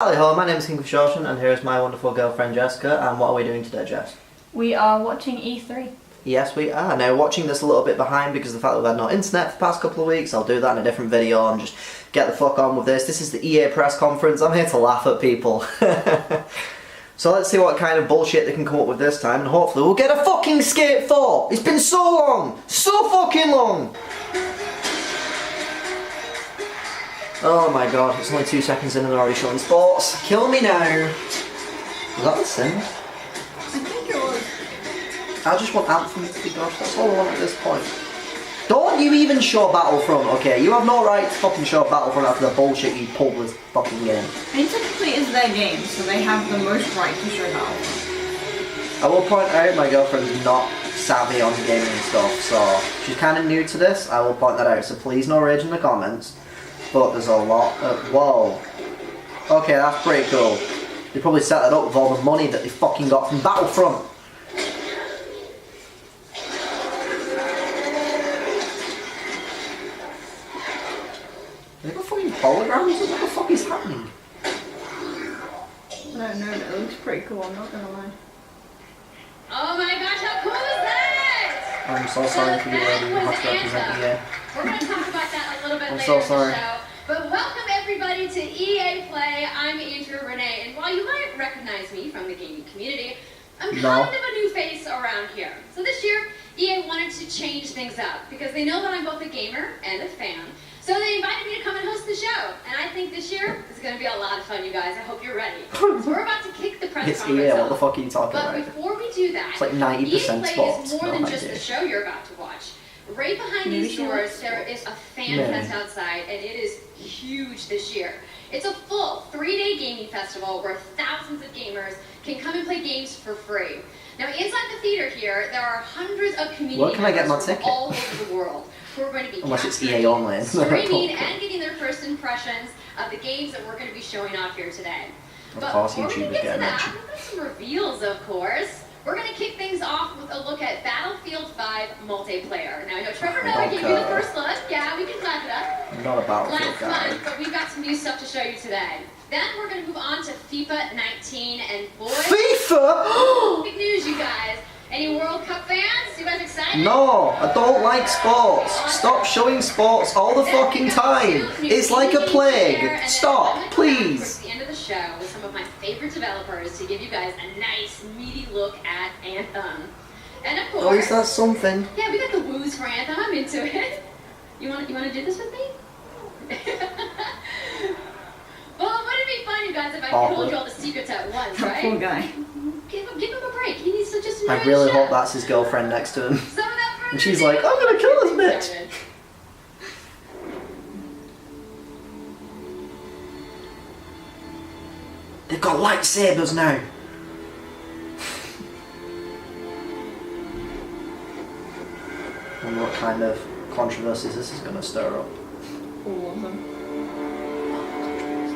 Hello, my name is KingFishOcean and here is my wonderful girlfriend Jessica, and what are we doing today, Jess? We are watching E3. Yes, we are. Now, watching this a little bit behind because of the fact that we've had no internet for the past couple of weeks. I'll do that in a different video and just get the fuck on with this. This is the EA press conference. I'm here to laugh at people. So let's see what kind of bullshit they can come up with this time, and hopefully we'll get a fucking Skate 4! It's been so long! So fucking long! Oh my god, it's only 2 seconds in and they're already showing sports. Kill me now! Was that the Sims? I think it was. I just want Anthem to be gosh, that's all I want at this point. Don't you even show Battlefront, okay? You have no right to fucking show Battlefront after the bullshit you pulled this fucking game. I mean, technically it's their game, so they have the most right to show Battlefront. I will point out my girlfriend's not savvy on gaming and stuff, so she's kind of new to this. I will point that out, so please no rage in the comments. But there's a lot of... Whoa. Okay, that's pretty cool. They probably set that up with all the money that they fucking got from Battlefront. They got fucking holograms? What the fuck is happening? No, it looks pretty cool, I'm not gonna lie. Oh my gosh, how cool is that? I'm so sorry for you, lady. You have to represent EA. We're going to talk about that a little bit later so sorry. in the show. But welcome everybody to EA Play. I'm Andrew Renee, and while you might recognize me from the gaming community, I'm kind of a new face around here. So this year, EA wanted to change things up because they know that I'm both a gamer and a fan. So they invited me to come and host the show, and I think this year is going to be a lot of fun, you guys. I hope you're ready. So we're about to kick the press conference EA, off. what the fuck are you talking But about? before we do that, It's like 90% EA Play sports. is more No than idea. just the show you're about to watch. Right behind Maybe these she doors, wants there is a fan fest outside, and it is huge this year. It's a full 3-day gaming festival where thousands of gamers can come and play games for free. Now, inside the theater here, there are hundreds of community Where can I get my members from ticket? all over the world who are going to be Unless it's capturing, EA online. streaming, and getting their first impressions of the games that we're going to be showing off here today. Of But course, before we YouTube can is get to getting that, mentioned. we've got some reveals, of course. We're going to kick things off with a look at Battlefield 5 multiplayer. Now, I know Trevor and I gave you the first look. Yeah, we can clap it up. I'm not a Battlefield Last guy. month, but we've got some new stuff to show you today. Then we're going to move on to FIFA 19, and boy, FIFA? big news, you guys. Any World Cup fans? You guys excited? No, I don't like sports. Stop showing sports all the Then fucking we've got time. two new It's like a games to share, plague. and then Stop, I'm gonna come back please. towards the end of the show with some of my favorite developers to give you guys a nice, meaty look at Anthem. And of course, At least that's something. yeah, we got the woos for Anthem. I'm into it. You want to do this with me? Well, wouldn't it be fun, you guys, if I told you all the secrets at once, That poor right? guy. Give him a break. He needs to just enjoy I really the show. hope that's his girlfriend next to him. So without further And she's ado, like, I'm gonna kill this let's bitch. get started. They've got lightsabers now. I wonder what kind of controversies this is gonna stir up. All of them.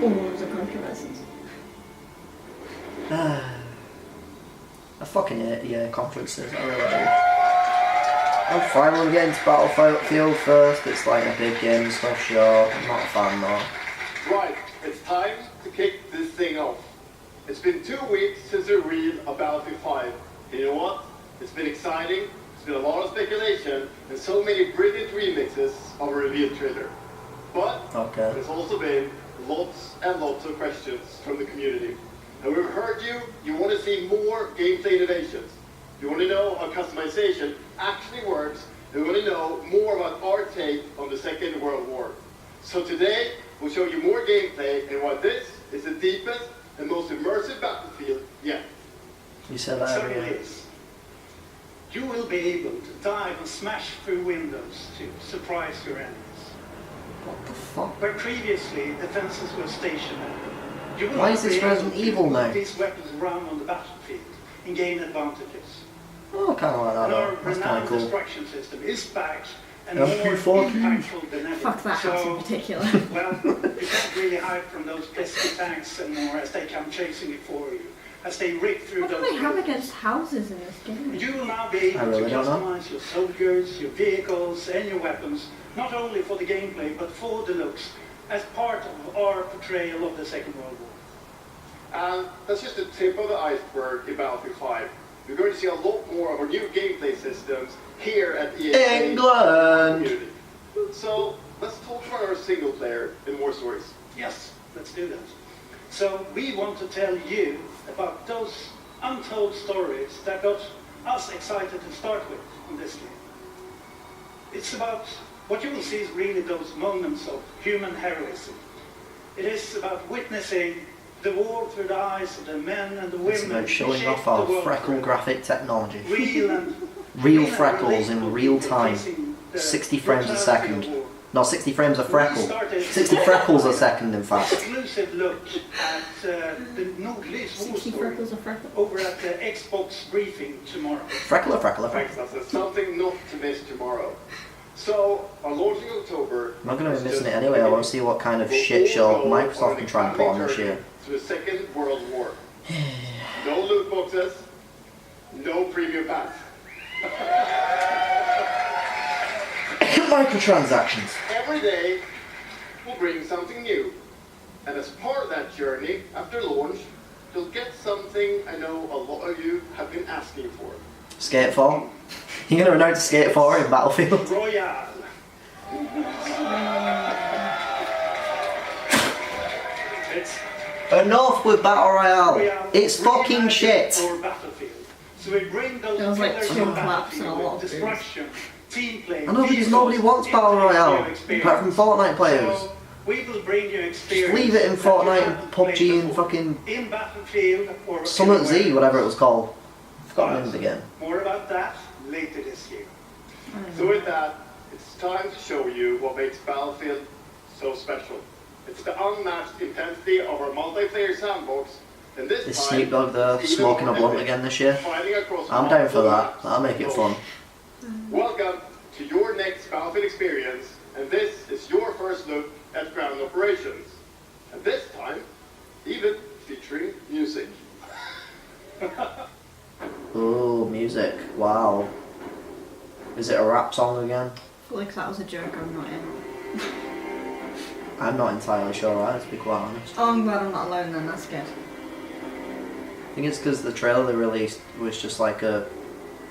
All of the controversies. I fucking hate EA conferences, I really do. I'm fine when we get into Battlefield first, it's like a big game and stuff, sure. I'm not a fan though. Right, it's time to kick this thing off. It's been 2 weeks since the reveal of Battlefield 5. And you know what? It's been exciting, there's been a lot of speculation, and so many brilliant remixes of a reveal trailer. But there's also been lots and lots of questions from the community. And we've heard you want to see more gameplay innovations. You want to know how customization actually works, and you want to know more about our take on the Second World War. So today, we'll show you more gameplay and why this is the deepest and most immersive Battlefield yet. You said that Certainly earlier. is. You will be able to dive and smash through windows to surprise your enemies. What the fuck? Where previously defenses were stationary, you will Why now is this be able Resident to Evil move now? these weapons around on the battlefield and gain advantages. Oh, kind of like that And our though. That's kind renowned of cool. destruction system is back and Yeah, more fuck you. impactful than ever. Fuck that house in So, particular. well, you can't really hide from those pesky tanks anymore as they come chasing it for you, as they rip through What do those they have walls. against houses in this game? You will now be able I really to don't know. customize your soldiers, your vehicles, and your weapons, not only for the gameplay, but for the looks, as part of our portrayal of the Second World War. And that's just the tip of the iceberg in Battlefield 5. You're going to see a lot more of our new gameplay systems here at EA England! Community. So let's talk about our single player in War Stories. Yes, let's do that. So we want to tell you about those untold stories that got us excited to start with on this game. It's about, what you will see is really those moments of human heroism. It is about witnessing the war through the eyes of the men and the women. It's about showing who off shaped our the world freckle forever. graphic technology. Real freckles in real time. 60 frames a second. No, 60 frames a freckle. 60 freckles a second, in fact. Exclusive look at the Nordlys War 60 Story freckles a freckle. over at the Xbox briefing tomorrow. Freckle, freckle, Thanks, freckle. that's something not to miss tomorrow. So, our launching in October. I'm not going to be missing it anyway. I want to see what kind of shit show Microsoft can try and put on this year. To the Second World War. No loot boxes, no premium packs. Microtransactions. Every day will bring something new. And as part of that journey, after launch, you'll get something I know a lot of you have been asking for. Skate 4. You're going to renounce Skate 4 in Battlefield. Royale. It's Enough with Battle Royale. Royale. It's fucking shit. Or Battlefield. So we bring those There was like pillars two of claps and a Battlefield lot with of destruction, team play. I know, because nobody wants Battle Royale. Apart from Fortnite players. So we will bring you experience. Leave it in that you Fortnite haven't and played PUBG and before. fucking In Battlefield or Summit Z, anywhere. whatever it was called. I've forgotten it again. More about that later this year. So with that, it's time to show you what makes Battlefield so special. It's the unmatched intensity of our multiplayer sandbox. And this Is time, Snoop Dogg there it's even smoking a more blunt epic, again this year? fighting across I'm down for multiple that. maps. That'll make it So, fun. Welcome to your next Battlefield experience, and this is your first look at ground operations. And this time, even featuring music. Oh, music. Wow. Is it a rap song again? I feel like that was a joke, I'm not in. I'm not entirely sure, right? To be quite honest. Oh, I'm glad I'm not alone then, that's good. I think it's because the trailer they released was just like a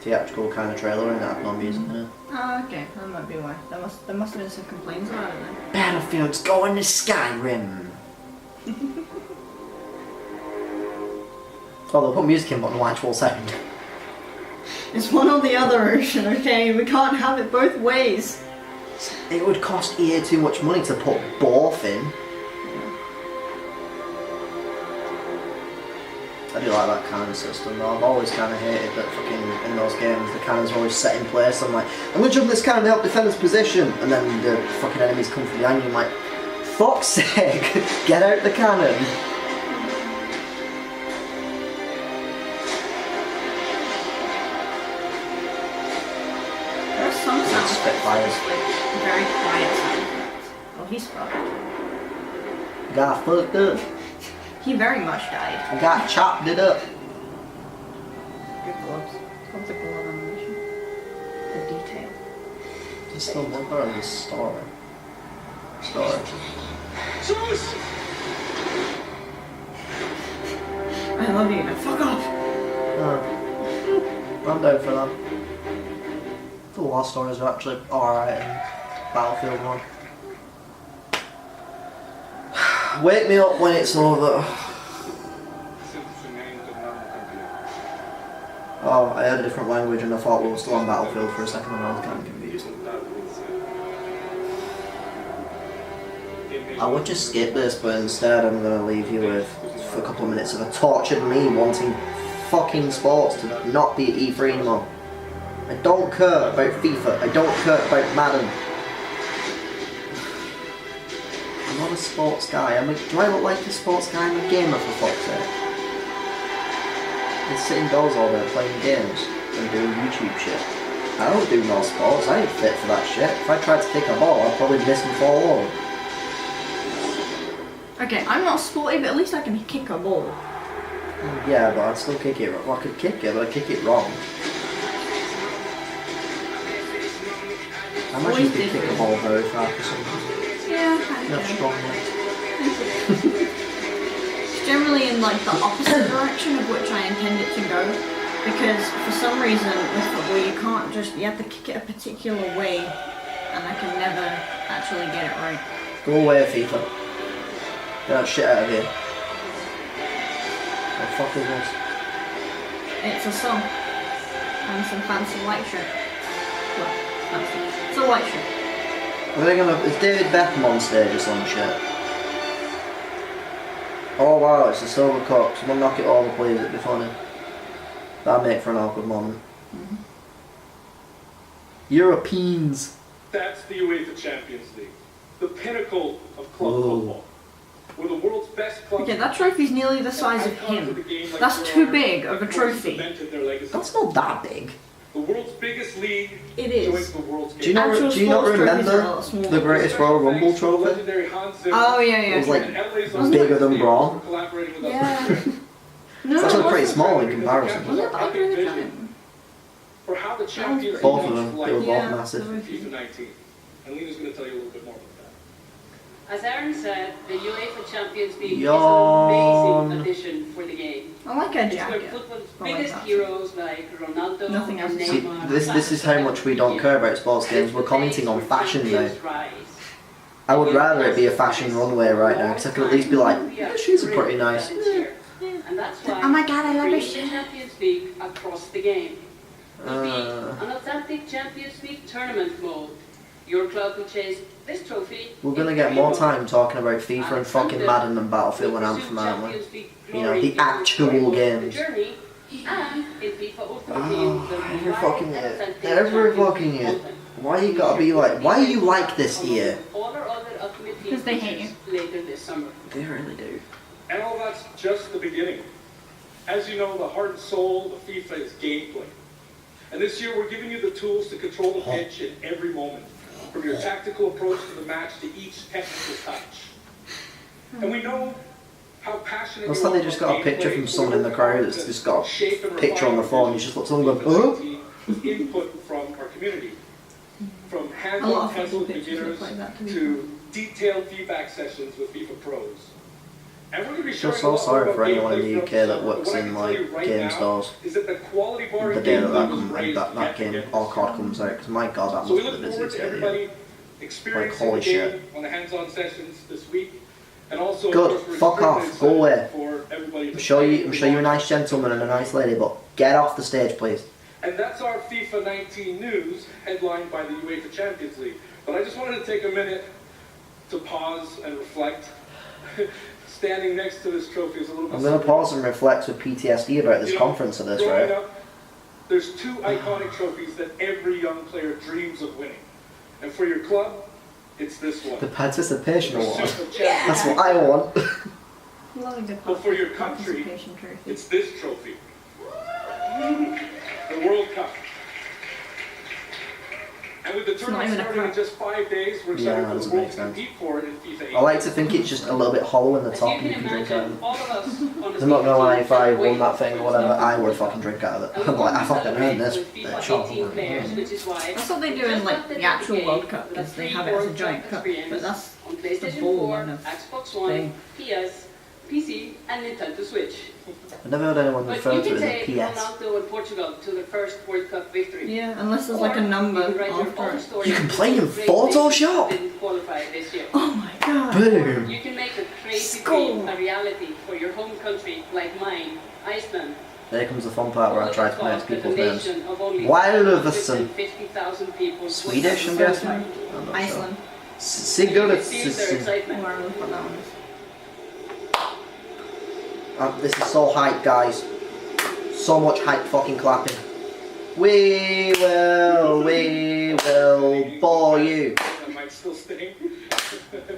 theatrical kind of trailer and it had no music in it. Oh, okay, that might be why. There must have been some complaints about it then. Battlefield's going to Skyrim! Oh, they'll put music in, but no actual sound. It's one or the other, Ocean, okay? We can't have it both ways. It would cost EA too much money to put both in. I do like that cannon system though. I've always kind of hated that fucking in those games the cannons are always set in place. I'm like, I'm gonna jump this cannon to help defend this position, and then the fucking enemies come from behind you. I'm like, fuck's sake, get out the cannon. There are some sound effects Spitfires. that are just like very quiet sound effects. Oh, he's fucked. Got fucked up. He very much died. I got chopped it up. Good gloves. Lots of glove animation. The detail. It's still one part of the story. I love you. Now fuck off. I'm down for that. The war stories are actually alright in Battlefield 1. Wake me up when it's over. Oh, I heard a different language and I thought we were still on Battlefield for a second and I was kind of confused. I would just skip this, but instead I'm going to leave you with for a couple of minutes of a tortured me wanting fucking sports to not be at E3 anymore. I don't care about FIFA, I don't care about Madden. I'm not a sports guy. Do I look like a sports guy? I'm a gamer for fuck's sake. I sit indoors all day playing games and doing YouTube shit. I don't do no sports, I ain't fit for that shit. If I tried to kick a ball, I'd probably miss and fall over. Okay, I'm not sporty, but at least I can kick a ball. Yeah, but I'd still kick it. Well, I could kick it, but I'd kick it wrong. I imagine you could kick a ball very far for something. Yeah, I Not can. strong yet. It's generally in like the opposite direction of which I intend it to go. Because for some reason with football you can't just, you have to kick it a particular way and I can never actually get it right. Go away, FIFA. Get that shit out of here. What the fuck is this? It's a song. And some fancy white shirt. Well, fancy. It's a white shirt. Are they gonna, is David Beckham on stage or some shit? Oh wow, it's a silver cup. Someone knock it over please, it'd be funny. That'd make for an awkward moment. Mm-hmm. Europeans. That's the UEFA Champions League, the pinnacle of club football. Where the world's best clubs. Okay, that trophy's nearly the size of him. That's too big of a trophy. That's not that big. The world's biggest league. It is. Joins the world's Do you not remember the Greatest Royal Rumble trophy? Oh yeah, yeah. It was like bigger than Braun. Yeah. No, It's actually it pretty wasn't. small in comparison. Was it that big of a time? For how the champions Both of them, they were both Yeah. massive. FIFA 19. And Lena's going to tell you a little bit more about that. As Aaron said, the UEFA Champions League Yawn. is an amazing addition for the game. I like a It's where jacket. football's I like biggest that. heroes like Ronaldo Nothing else and is See, Neymar. this is how much we don't care about sports games. We're commenting on fashion now. I would rather it be a fashion runway right now, because I could at least be like, yeah, shoes are pretty nice. And that's why Oh my god, I love bring this the shit. Champions League across the game. It'll be an authentic Champions League tournament mode. Your club will chase this trophy. We're gonna in get more three time modes. talking about FIFA and fucking Madden and Battlefield and Anthem, aren't we? You know, the actual games. And in FIFA Ultimate Oh, Team, the every live fucking year. authentic Every Champions fucking League year. content. Why you gotta be like, why are you like this year? All our other Ultimate Team 'Cause they hate features later this summer. They really do. And all that's just the beginning. As you know, the heart and soul of FIFA is gameplay. And this year we're giving you the tools to control the pitch in every moment. From your tactical approach to the match to each technical touch. And we know how passionate Last you time are they just got a about picture gameplay, from so someone in the we're crowd working that's hard just to got shape and a picture on the refine phone. our You just look someone going, FIFA oh. 19 with input from our community. From A lot hands-on of tests football with pictures beginners look like that to me. to detailed feedback sessions with FIFA pros. And we're going to be I feel showing so a lot sorry more for about anyone in the gameplay UK throughout that the works summer. in What I can tell you like right game now stores. is that the quality bar The in day that gameplay was that raised that yet game again or this card summer. comes out, because my god, that So we must be look the forward busiest to day of the year. everybody experiencing holy the game shit. on the hands-on sessions this week. And also, of Good. course, we're Fuck extremely off. excited Go away. for everybody to I'm sure play you a nice gentleman and a nice lady, but get off the stage, please. And that's our FIFA 19 news, headlined by the UEFA Champions League. But I just wanted to take a minute to pause and reflect. Standing next to this trophy is a little bit. I'm going to pause and reflect with PTSD about this You know, conference of this, growing right? up, there's two iconic trophies that every young player dreams of winning. And for your club, it's this one. The participation The award. Super Champions. That's what I want. Love a good But for your country, participation trophy. it's this trophy. The World Cup. And with the not tournament even a starting in cup. just 5 days, we're Yeah, excited that for the doesn't world make to sense. compete for it in FIFA 18. I like to think it's just a little bit hollow in the As top you and you can can drink out of imagine, it. all of us on the I'm not gonna lie, if I FIFA won that thing or whatever, I would fucking drink out of it. And we I'm like, want I to fucking celebrate earned this. with FIFA bitch. 18 players, which is why That's what they do in just like after the actual game, World Cup, the because they free have it as a World giant Cup cup. experience But that's on the PlayStation ball 4, one of Xbox One, thing. PS, PC, and Nintendo Switch. I've never heard anyone But refer you to can it as a take PS. Ronaldo and Portugal to their first World Cup victory. Yeah, unless there's Or like a number you can write your after own it. story You can with play in the great Photoshop? nations that didn't qualify this year. Oh my god. Boom. You can make a crazy Skull. dream a reality for your home country like mine, Iceland. There comes the fun part where I try to pronounce people's names. Wildöversen. Wildöversen. Swedish, I'm guessing? I'm not Iceland. Feel their Sigurdsson. excitement. Wherever the fuck that one is. This is so hype, guys. So much hype fucking clapping. We will bore you. That might still sting.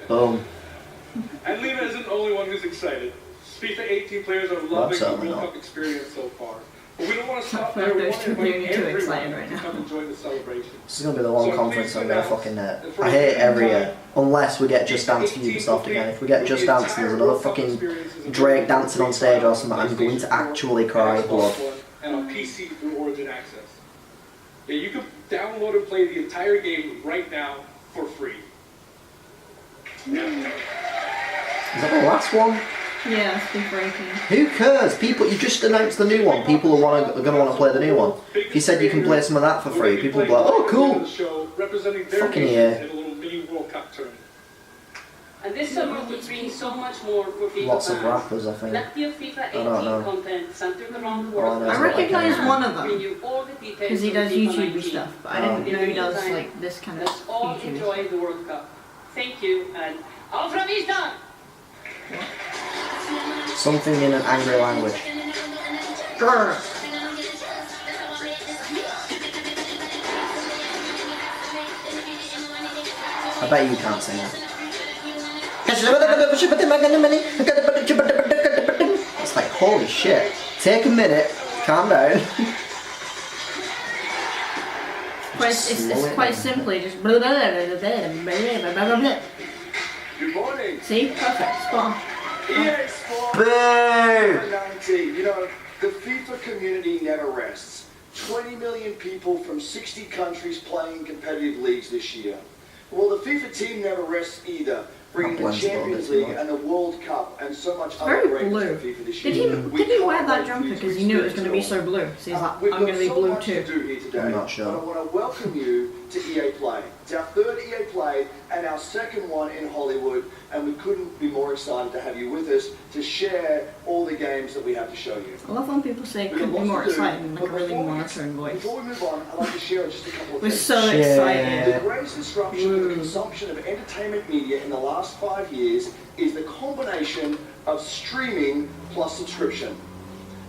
Boom. And Lena isn't the only one who's excited. FIFA 18 players are loving the certainly World not. Cup experience so far. But we don't want to stop feel there. like We those want to two are invite really too excited everyone right to now. come enjoy the celebration. This is going to be the one So conference please I'm going to announce fucking hate. that for I hate it the every time, year. Unless we get Just Dance from Ubisoft again. If we get Just Dance and there's another fucking Drake dancing on stage or something, I'm going to actually cry blood. And on PC through Origin Access. Yeah, you can download and play the entire game right now for free. Is that the last one? Yeah, it's been breaking. Who cares? People, you just announced the new one. People are going to want to play the new one. If you said you can play some of that for free, people will be like, oh, cool. Fucking yeah. And this summer we bring so much more for FIFA Lots of fans. rappers, I think. Plenty of FIFA 18 don't know. content centered around the Oh, I world. know. I recognize one of Bring them you all the details because he of does FIFA YouTube 19. stuff, but I didn't know he does like this kind of Let's all YouTube. enjoy the World Cup. Thank you and auf Ramista! Something in an angry language. Grr. I bet you can't sing it. It's like, holy shit. Take a minute, calm down. It's quite simply just. Good morning. See? Perfect. Spot on. EA Sports Boo! 19. You know, the FIFA community never rests. 20 million people from 60 countries playing competitive leagues this year. Well, the FIFA team never rests either, bringing the Champions League and the World Cup and so much other Very greatness blue. to FIFA this Did year. he wear that jumper because he knew it was going to be so blue? So he's like, I'm going to be blue too. I'm not sure. But I want to welcome you to EA Play. It's our third EA Play and our second one in Hollywood, and we couldn't be more excited to have you with us to share all the games that we have to show you. I love when people say it could be more exciting, like a really monotone voice. Before we move on, I'd like to share just a couple of We're things. so The excited. greatest disruption of the consumption of entertainment media in the last 5 years is the combination of streaming plus subscription.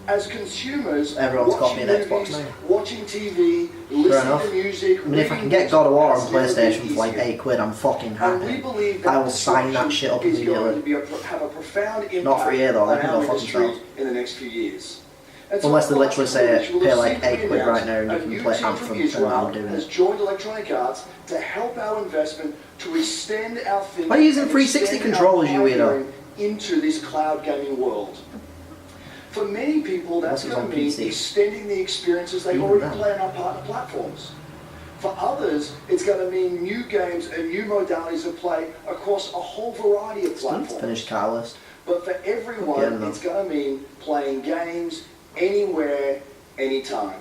As consumers, Everyone's got me an watching Xbox movies, now. watching TV, listening enough. to music, I mean, if I can reading get God of War on books, that's never PlayStation been for like easier. £8, I'm fucking And we happy. believe that I will sign that shit up is going to immediately. have a profound impact Not for a year though, they on can our go fuck industry themselves. in the next few years. And so Unless they on literally say March, we'll pay like simply £8 announce right now and you a can new play team from Anthem, and Israel I'm doing has it. joined Electronic Arts to help our investment to extend our thinking. Why are you using and 360 extend controllers, our you weirdo? pioneering into this cloud gaming world. For many people, that's Unless going to it's mean on PC. extending the experiences they Even already that. play on our partner platforms. For others, it's going to mean new games and new modalities of play across a whole variety of platforms. Finished Catalyst. But for Yeah, everyone, no. it's going to mean playing games anywhere, anytime.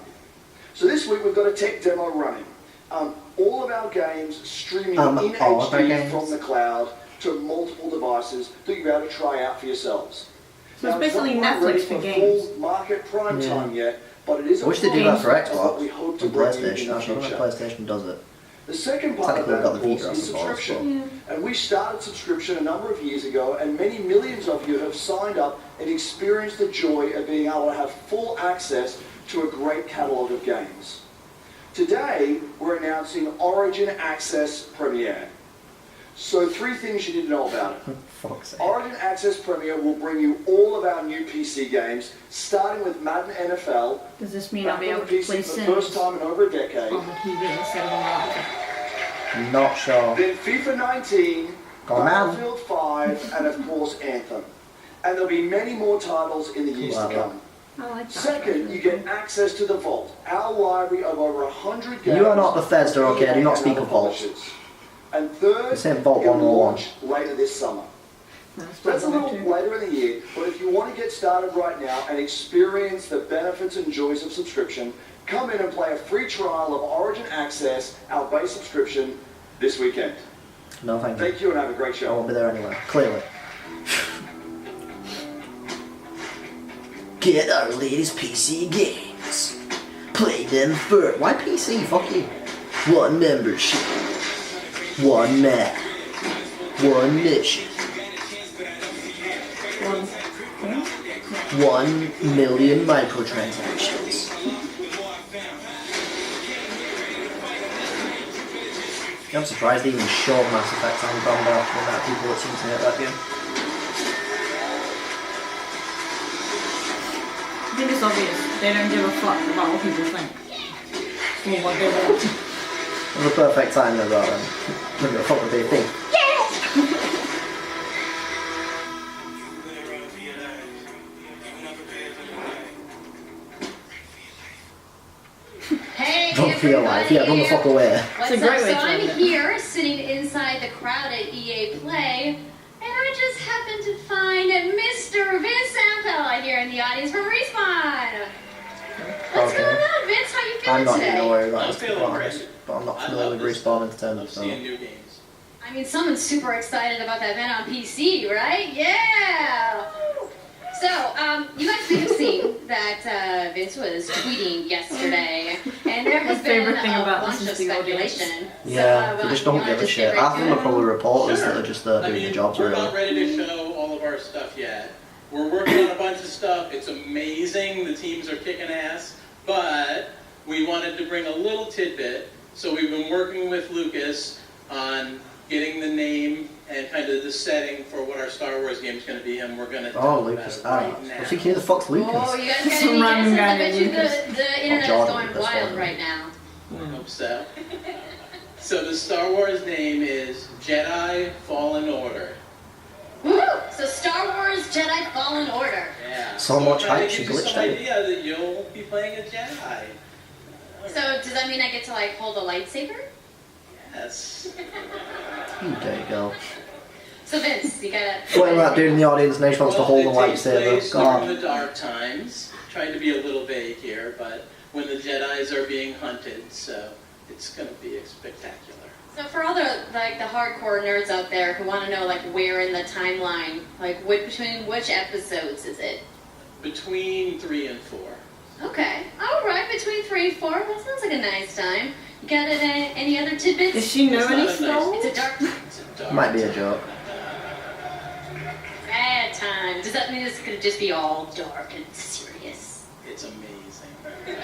So this week we've got a tech demo running. All of our games streaming in all of our HD games. from the cloud to multiple devices that you'll be able to try out for yourselves. So it's Now, basically not quite ready Netflix for full games. market prime Yeah. time yet, but it is a I wish they did that for product Xbox we hope to and bring you in PlayStation. the I don't know if future. PlayStation does it. The second part of Technically, that, we've got of the course, Vita, I is suppose, subscription. And we started subscription a number of years ago, and many millions of you have signed up and experienced the joy of being able to have full access to a great catalogue of games. Today, we're announcing Origin Access Premiere. So 3 things you need to know about it. Fuck's sake. Origin Access Premiere will bring you all of our new PC games, starting with Madden NFL, Does this mean I'll back be on able the to play PC for the first Sims time in over a decade. on the TV instead of on the laptop? Not sure. Then FIFA 19, Go on, man. Battlefield 5, and of course Anthem. And there'll be many more titles in the years to come. I like that. Second, you get access to the Vault, our library of over 100 games. You are not Bethesda, okay? Do not speak of Vault. publishers. And third, This ain't Vault it'll 101. launch later this summer. That's a little later in the year, but if you want to get started right now and experience the benefits and joys of subscription, come in and play a free trial of Origin Access, our base subscription, this weekend. No, thank you. Thank you and have a great I show. won't be there anyway. Clearly. Get our latest PC games. Play them first. Why PC? Fuck you. 1 membership. 1 map. 1 mission. 1 million microtransactions. I'm surprised they even showed Mass Effect on Andromeda after the amount of people that seem to hate that game. I think it's obvious. They don't give a fuck about what people think. Or what they want. It was a perfect time as well then. Look at the fuck what they think. Hey, Run for your life. Yeah, run the fuck away. What's It's a great up? way So to I'm end it. here, sitting inside the crowd at EA Play, and I I just happened to find Mr. Vince Zampella here in the audience from Respawn. What's going on, Vince? How you feeling I'm not today? even aware of that, I'm to be feeling honest, great. but I'm not I familiar love with this. Respawn I Entertainment, love so. seeing new games. I mean, someone's super excited about that event on PC, right? Yeah! So, you guys may have seen that Vince was tweeting yesterday, and there has My been favorite thing a about bunch this of is the audience. speculation. Yeah, So, they just you don't wanna give a just shit. get right Half of them to are it? probably reporters Sure. that are just I doing mean, their jobs we're really. not ready to show all of our stuff yet. We're working on a bunch of stuff. It's amazing. The teams are kicking ass. But we wanted to bring a little tidbit. So we've been working with Lucas on getting the name and kind of the setting for what our Star Wars game is going to be, and we're going to Oh, talk Lucas. about it Ah, right I now. was thinking who the fuck's Oh, Lucas? you guys got Some any random guesses? guy I bet named you Lucas. the internet is Jordan going with this wild one. right now. I hope so. So the Star Wars name is Jedi Fallen Order. Woo! So Star Wars Jedi Fallen Order. Yeah. So much it kinda hype, she gives you glitched some out. idea that you'll be playing a Jedi. So does that mean I get to like hold a lightsaber? Yes. You dirty girl. So Vince, you gotta. What that dude in the audience now just wants to hold the It takes lightsaber. place during God. the dark times. Trying to be a little vague here, but when the Jedis are being hunted, so it's going to be spectacular. So for all the the hardcore nerds out there who want to know like where in the timeline, like between which episodes is it? Between 3 and 4. Okay, all right, between 3 and 4. That sounds like a nice time. You got any other tidbits? Does she know It's any not a Star nice- Wars? It's a dark, It's a dark Might be a joke. bad time. Does that mean this could just be all dark and serious? It's amazing.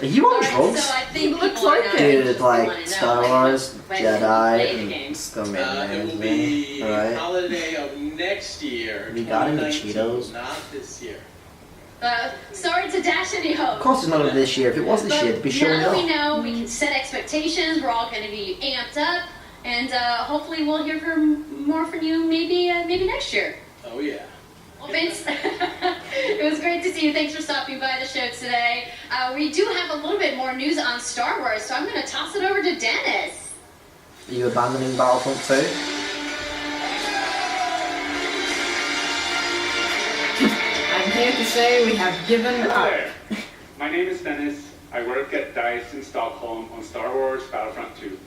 Are you on Alright, drugs? so I think It looks people are like not it. Dude, just like wanna know, Star like, Wars, when you Jedi, play the and game. it's gonna be It will amazing. be Alright. holiday of next year. You got any 2019, Cheetos? Not this year. Sorry to dash any hope. Of course it's not gonna be this year. If it was this year, it'd be showing now that we off. know, we can set expectations. We're all going to be amped up, and hopefully we'll hear more from you maybe next year. Oh yeah. Well, Vince, it was great to see you. Thanks for stopping by the show today. We do have a little bit more news on Star Wars, so I'm going to toss it over to Dennis. Are you abandoning Battlefront 2? I'm here to say we have given Hello up. there. My name is Dennis. I work at DICE in Stockholm on Star Wars Battlefront 2.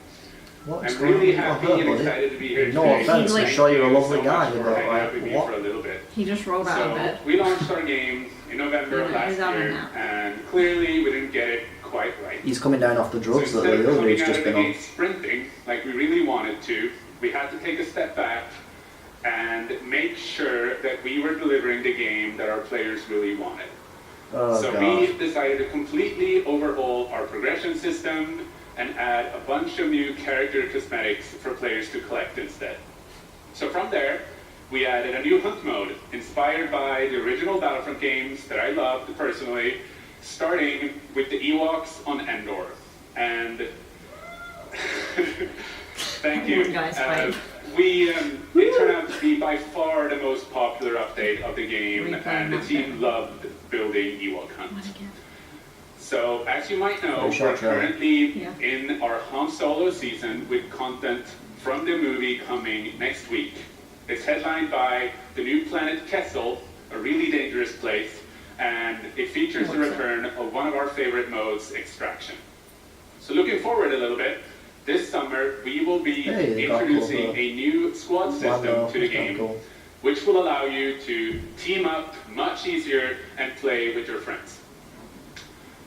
What's I'm going really on happy here, and buddy? excited to be here No today. offense, I'm Thank sure you're a you lovely so guy, much for but hanging like, out with me what? for a little bit. He just rolled out of So bed. we launched our game in November of Yeah, last he's out year, now. and clearly we didn't get it quite right. He's coming down off the drugs so that instead the of other coming dude's out just of the been on. gate sprinting like we really wanted to, we had to take a step back and make sure that we were delivering the game that our players really wanted. Oh So god. we decided to completely overhaul our progression system and add a bunch of new character cosmetics for players to collect instead. So from there, we added a new hunt mode inspired by the original Battlefront games that I loved personally, starting with the Ewoks on Endor. And thank you. Oh, guys, fine. It turned out to be by far the most popular update of the game, Replay and the not team there. loved building Ewok Hunt. What again? So, as you might know, Very we're short trailer. currently Yeah. in our Han Solo season with content from the movie coming next week. It's headlined by the new planet Kessel, a really dangerous place, and it features the What's that? return of one of our favorite modes, Extraction. So looking forward a little bit, this summer we will be Hey, they got introducing cool, a new squad system Lando, to the that's kinda game, cool. which will allow you to team up much easier and play with your friends.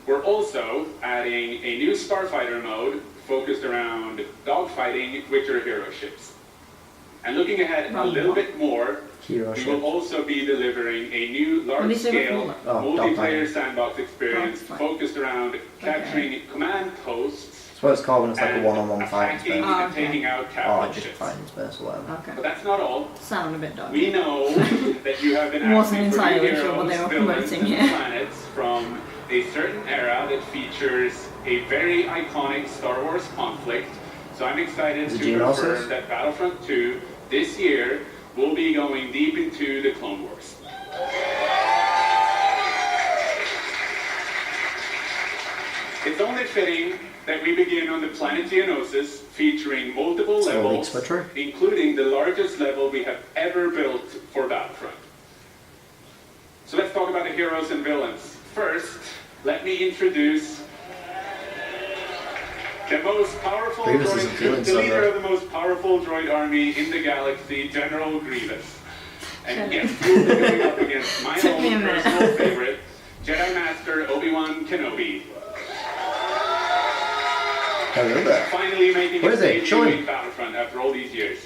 We're also adding a new Starfighter mode focused around dogfighting with your hero ships. And looking ahead a little bit more, Hero we ship. will also be delivering a new What did you say large-scale before? Oh, multiplayer dogfighting. sandbox experience Dogfight. focused around capturing command posts That's what it's called when it's like a and one-on-one fight in attacking space. Oh, and okay. taking out Oh, capital just ships. fighting in space or whatever. Okay. But that's not all. Sound a bit dodgy. We know that you have been Wasn't asking for new entirely heroes, sure what they were villains, promoting and here. planets from a certain era that features a very iconic Star Wars conflict. So I'm excited Is it to Geonosis? confirm that Battlefront 2 this year will be going deep into the Clone Wars. It's only fitting that we begin on the planet Geonosis, featuring multiple So levels, leaks were true. including the largest level we have ever built for Battlefront. So let's talk about the heroes and villains. First, let me introduce the most powerful Grievous isn't feeling droid, the so leader good. of the most powerful droid army in the galaxy, General Grievous. And yes, we'll be going up against my Took me a own minute. personal favorite, Jedi Master Obi-Wan Kenobi. Hello there. Finally making Where his is he? debut Show him. in Battlefront after all these years.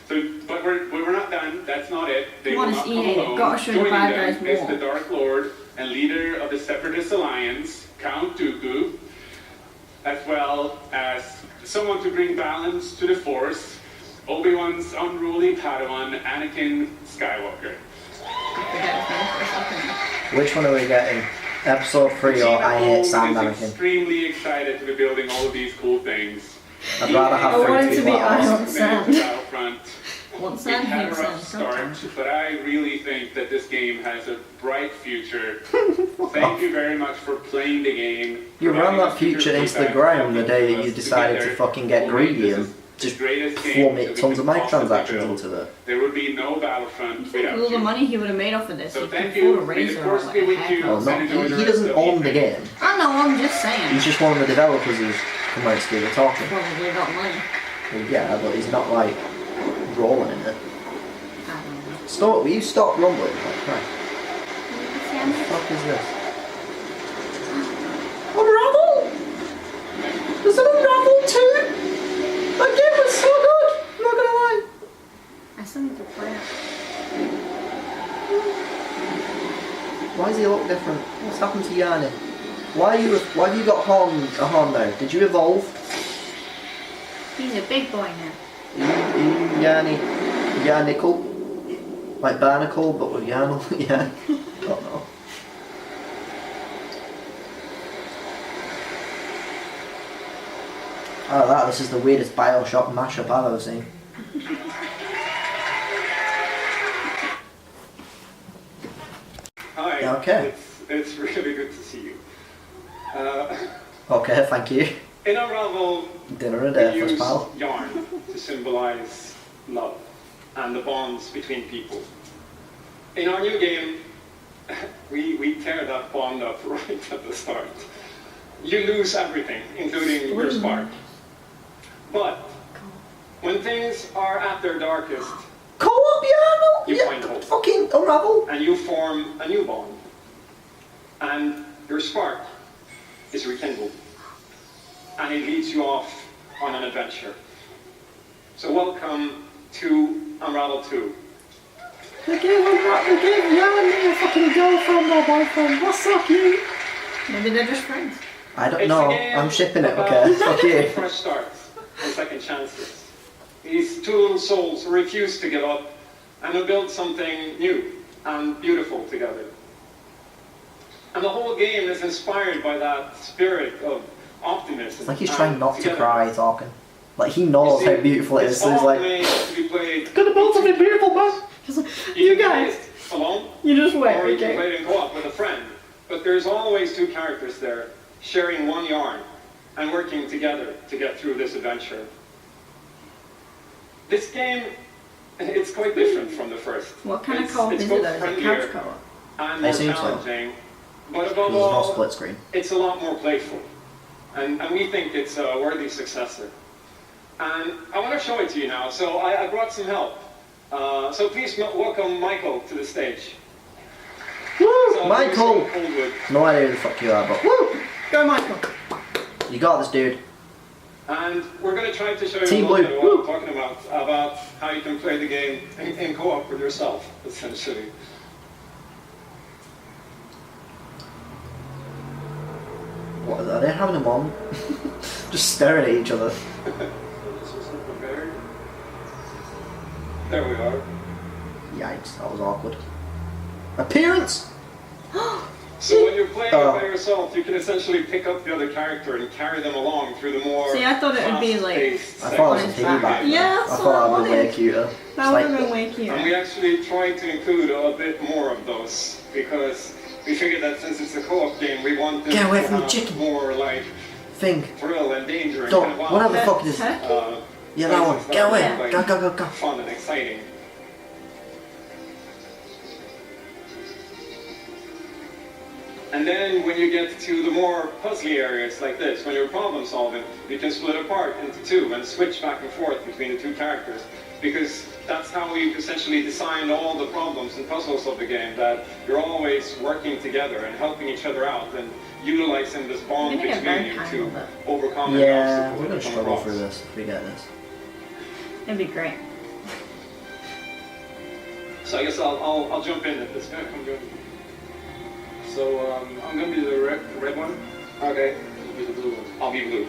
So, but we're not done. That's not it. They Come on, will it's not come EA. They've alone. got to show the Joining bad them guys is more. the Dark Lord and leader of the Separatist Alliance, Count Dooku, as well as someone to bring balance to the Force, Obi-Wan's unruly Padawan, Anakin Skywalker. Which one are we getting? Episode 3 The or team I at Hate home Sam is Anakin? extremely excited to be building all of these cool things. I'd rather have I want it 3 to be I people. want Sam. Battlefront. Want It Sam, had hate a Sam. rough start, but I really think that this game has a bright future. Thank you very much for playing the game. You ran providing that us with your future into the feedback, ground the helping day that us you decided to together. fucking get We'll make greedy this and the just greatest game flummet that we tons of can possibly microtransactions build. into it. There would be no Battlefront You think without with all the you. money he would have made off of this, So he could thank afford you. a May the razor force or like be a with you. haircut. Well, not, he doesn't own the game. I know, I'm just saying. He's just one of the developers who's come out to do the talking. Probably got money. Well, yeah, but he's not like rolling in it. I don't know. Stop! Will you stop rumbling? Like, right. What the fuck is this? Unravel! There's an Unravel too? That game was so good! I'm not gonna lie. I still need to play it. Why does he look different? What's happened to Yanni? Why have you got a horn now? Did you evolve? He's a big boy now. Are you Yanni? Yannicle? Like Barnacle, but with Yarnel? Yeah. Don't know. Oh, this is the weirdest Bioshock mashup I've ever seen. Hi. Okay. It's really good to see you. Okay, thank you. In Unravel, Dinner and we day first use pal. yarn to symbolize love and the bonds between people. In our new game, we tear that bond up right at the start. You lose everything, including your spark. But when things are at their darkest, Co-op Yarnel! You Yeah, find hope. fucking Unravel! and you form a new bond, and your spark is rekindled, and it leads you off on an adventure. So welcome to Unravel 2. They gave Yarnel a fucking girlfriend or boyfriend. That's so cute. Maybe they're just friends. I don't It's know. a game I'm shipping it, about okay? Fuck you. fresh starts and second chances. These two little souls who refuse to give up and who build something new and beautiful together. And the whole game is inspired by that spirit of optimism. It's like he's and trying not to togetherness. cry talking. Like he knows You see, how beautiful it is, it's so he's all like, made to be played. gonna build something beautiful, man! You guys, alone, you just wait, or you can okay? play it in co-op with a friend. But there's always two characters there, sharing one yarn and working together to get through this adventure. This game, it's quite different from the first. What kind of It's- co-op it's is both it though? Is it friendlier couch co-op? and I more assume so. challenging. But above there's no all, split screen. it's a lot more playful. And we think it's a worthy successor. And I want to show it to you now. So I brought some help. So please welcome Michael to the stage. Woo! So, Michael! Coldwood. No idea who the fuck you are, but woo! Go, Michael. You got this, dude. And we're going to try to show you Team a little bit Blue. of what I'm talking about how you can play the game in co-op with yourself, essentially. What are they having them on? Just staring at each other. This isn't prepared. There we are. Yikes, that was awkward. Appearance! So when you're playing Oh. by yourself, you can essentially pick up the other character and carry them along through the more See, I thought it would be like- fast-paced I thought it was a sections. piggyback. Yeah, I that's what thought I that would be way wanted. cuter. That It's would like, have been way cute. And we actually tried to include a bit more of those because we figured that since it's a co-op game, we wanted Get away to from the have chicken. more like thing. thrill and danger and Don't, kind of wow. whatever the fuck it is. Turkey? Yeah, that one. Get away. Yeah. Go, go, go, go. Fun and exciting. And then when you get to the more puzzly areas like this, when you're problem solving, you can split apart into two and switch back and forth between the two characters. Because that's how we've essentially designed all the problems and puzzles of the game, that you're always working together and helping each other out and utilizing this bond You're gonna get between you very to tangled up. overcome any Yeah, obstacle we're that gonna come struggle across. through this if we get this. It'd be great. So I guess I'll jump in at this point. I'm good. So I'm gonna be the red one. Okay. You'll be the blue one. I'll be blue.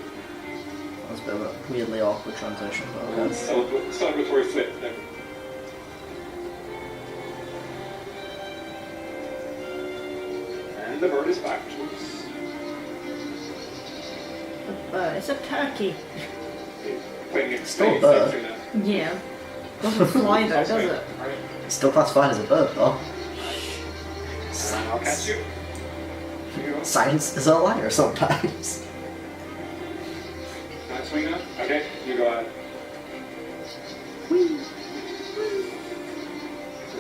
That's a bit of a weirdly awkward transition, but okay. Celebratory flip there. And the bird is back. It's a turkey. Playing it Still a bird. safe now. Yeah. Doesn't fly though, does it? It's still classified as a bird, though. And I'll catch you. Here you go. Science is a liar sometimes. Can I swing now? Okay, you go ahead.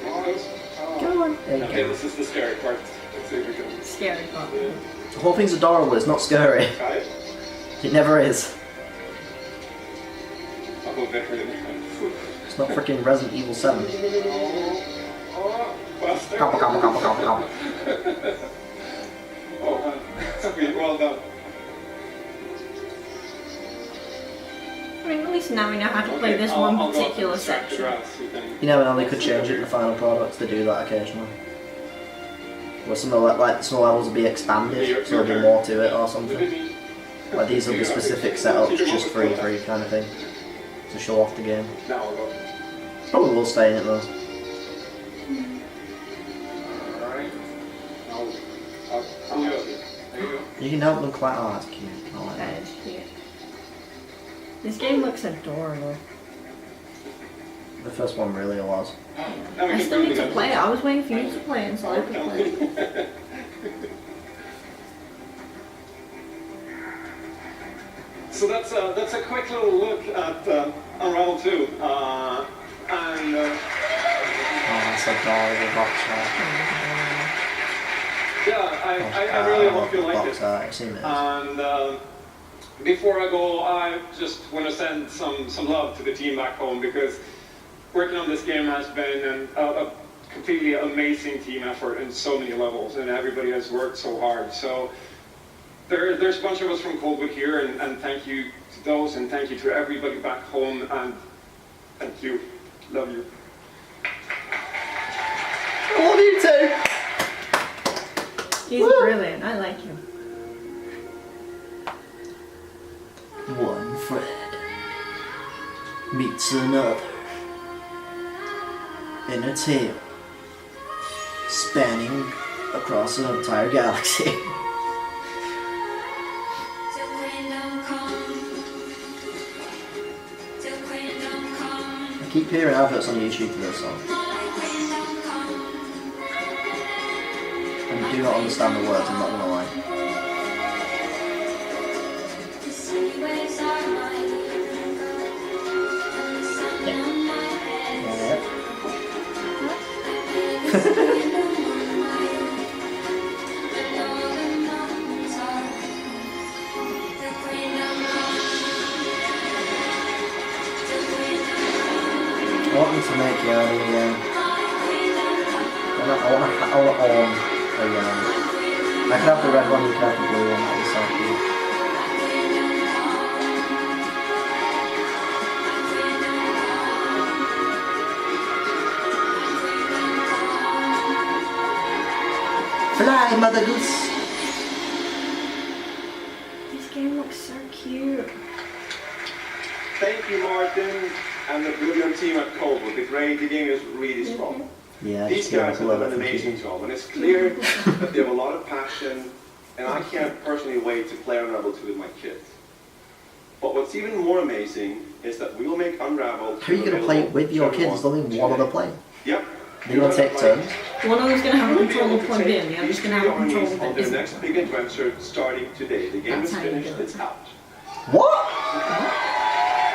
Go on. There you Okay, go. this is the scary part. Let's see if we can. Scary part. The whole thing's adorable, it's not scary. Got it? It never is. I'll go there for the It's not freaking Resident Evil 7. Oh, Buster. Gobble, gobble, gobble, gobble, gobble. Oh, sweet, well done. I mean, at least now we know how to play this one I'll go up particular and distract the section. rats, you can- You never know, they could change it in the final product to do that occasionally. Where some of some levels will be expanded, so there'll be more to it or something. Like these will be specific setups just for E3 kind of thing. To show off the game. Now I'll go. Probably will stay in it though. Alright. I'll do it. There you go. You can help them quite. Oh, that's cute. I like that. That is cute. This game looks adorable. The first one really was. Now we I can still do it need to again. play it. I was waiting for you to play it so I could play it. So that's a quick little look at Unravel 2. Oh, that's adorable box art. Yeah, I really hope you like box it. art. I've seen it. And before I go, I just want to send some love to the team back home, because working on this game has been a completely amazing team effort in so many levels, and everybody has worked so hard. So there's a bunch of us from Coldwood here, and thank you to those, and thank you to everybody back home, and thank you. Love you. I love you too! He's brilliant. I like him. One friend meets another in a tale spanning across an entire galaxy. I keep hearing adverts on YouTube for this song. And I do not understand the words, I'm not gonna lie. I want them to make yarning again. I want a yarn. I can have the red one, you can have the blue one, that'd be so cute. Fly, Mother Goose! This game looks so cute. Thank you, Martin, and the brilliant team at Coldwood. The game is really strong. Yeah, These just give guys us a have little done an bit amazing confusing. job, and it's clear that they have a lot of passion, and I can't personally wait to play Unravel 2 with my kids. But what's even more amazing is that we will make Unravel 2 How are you going to play it with your kids? There's only one other player. Yep, They're going to take turns. One of them's going to have a You'll be controller able to plugged take in, the other's these going to have a three controller armies that on their isn't. next big adventure starting today. The game That's is how you finished, do it. it's out. What?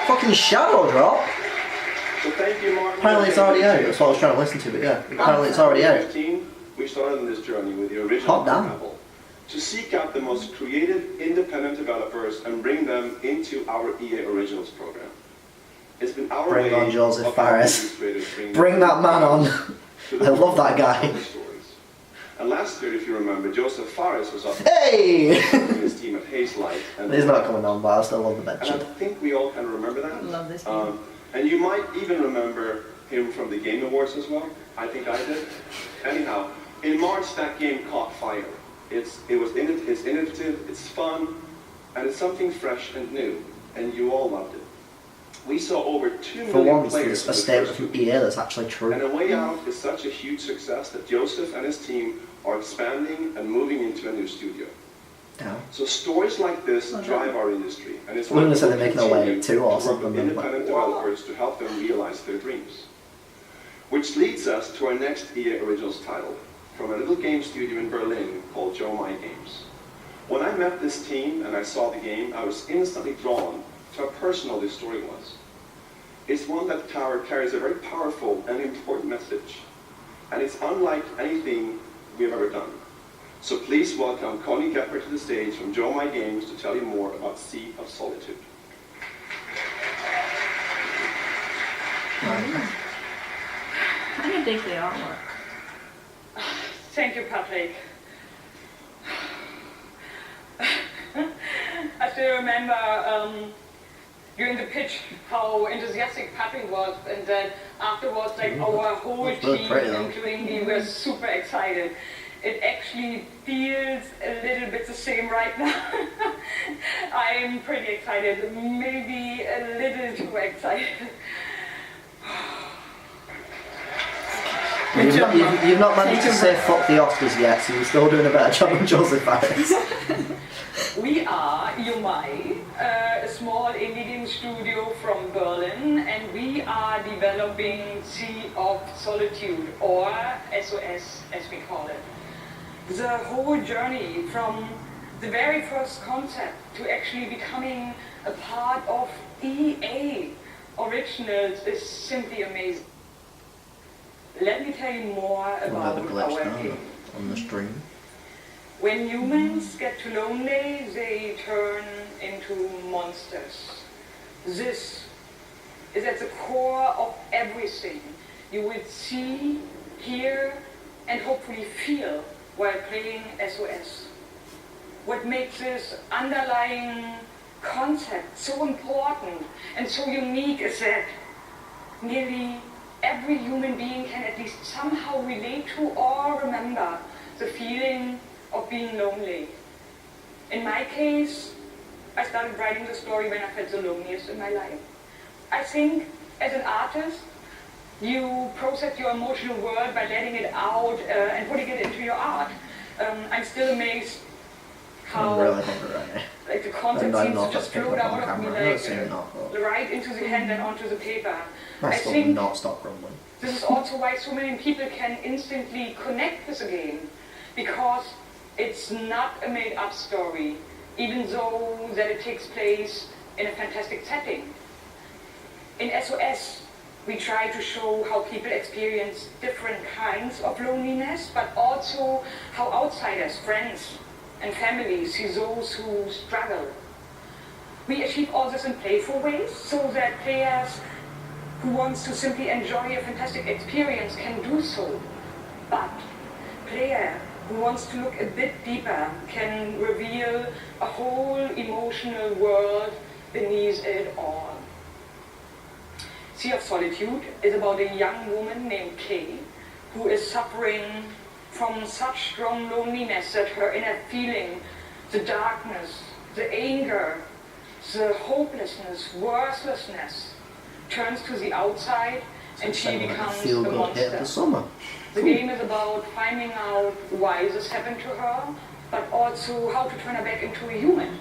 Fucking shadow drop? So thank you, Martin. Apparently it's already out. That's what I was trying to listen to, but yeah. Apparently it's already out. 2015, we started on this journey with the original Hot damn. level to seek out the most creative, independent developers and bring them into our EA Originals program. It's been our Bring way on Joseph of helping Fares. these creators Bring that man on. to the I love that guy. stories. And last year, if you remember, Joseph Fares was up Hey! with his team at Hazelight. And He's not coming on, but I still love the And I mention. think we all kind of remember that. I love this game. And you might even remember him from the Game Awards as well. I think I did. Anyhow, in March that game caught fire. It's innovative, it's fun, and it's something fresh and new. And you all loved it. We saw over 2 For million once, players there's a statement from EA that's actually true. and A Way Out is such a huge success that Joseph and his team are expanding and moving into a new studio. Damn. So stories like this drive our industry, and it's We're gonna why say we'll they're making a way continue too, or to work something, with then, independent developers to help them realize their dreams. Which leads us to our next EA Originals title, from a little game studio in Berlin called Joe My Games. When I met this team and I saw the game, I was instantly drawn to how personal this story was. It's one that carries a very powerful and important message, and it's unlike anything we've ever done. So please welcome Connie Gepper to the stage from Joe My Games to tell you more about Sea of Solitude. I can dig the artwork. Thank you, Patrick. I still remember during the pitch how enthusiastic Patrick was, and that afterwards, like our whole team, including me, were super excited. It actually feels a little bit the same right now. I'm pretty excited, maybe a little too excited. You've not managed to say fuck the Oscars yet, so you're still doing a better job than Joseph Fares. We are Yomai, a small indie game studio from Berlin, and we are developing Sea of Solitude, or SOS as we call it. The whole journey from the very first concept to actually becoming a part of EA Originals is simply amazing. Let me tell you more about our game. On the stream. When humans get too lonely, they turn into monsters. This is at the core of everything you will see, hear, and hopefully feel while playing SOS. What makes this underlying concept so important and so unique is that nearly every human being can at least somehow relate to or remember the feeling of being lonely. In my case, I started writing the story when I felt the loneliest in my life. I think as an artist, you process your emotional world by letting it out and putting it into your art. I'm still amazed how I'm really hungry right now. like the concept I'm seems not to just picking float up on out of me camera. like It's not, but right into the hand and onto the paper. I I still think not stop grumbling. this is also why so many people can instantly connect with the game, because it's not a made-up story, even though that it takes place in a fantastic setting. In SOS, we try to show how people experience different kinds of loneliness, but also how outsiders, friends, and families see those who struggle. We achieve all this in playful ways, so that players who wants to simply enjoy a fantastic experience can do so. But player who wants to look a bit deeper can reveal a whole emotional world beneath it all. Sea of Solitude is about a young woman named Kay who is suffering from such strong loneliness that her inner feeling, the darkness, the anger, the hopelessness, worthlessness, turns to the outside and she becomes a monster. The game is about finding out why this happened to her, but also how to turn her back into a human.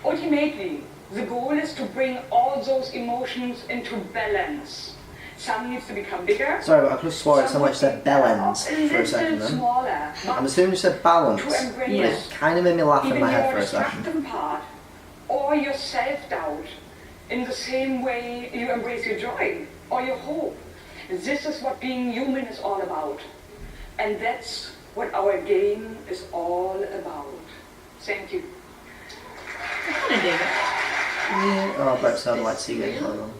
Ultimately, the goal is to bring all those emotions into balance Some needs to become bigger. Sorry, but I could have swore it someone said bellends for a second then. Smaller. I'm assuming you said balance, To but embrace it kind of made me laugh in even my head your for a second. destructive part or your self-doubt in the same way you embrace your joy or your hope. This is what being human is all about. And that's what our game is all about. Thank you. I kind of dig it. Yeah. Oh, I bet it sounded like Seagate. Hold on.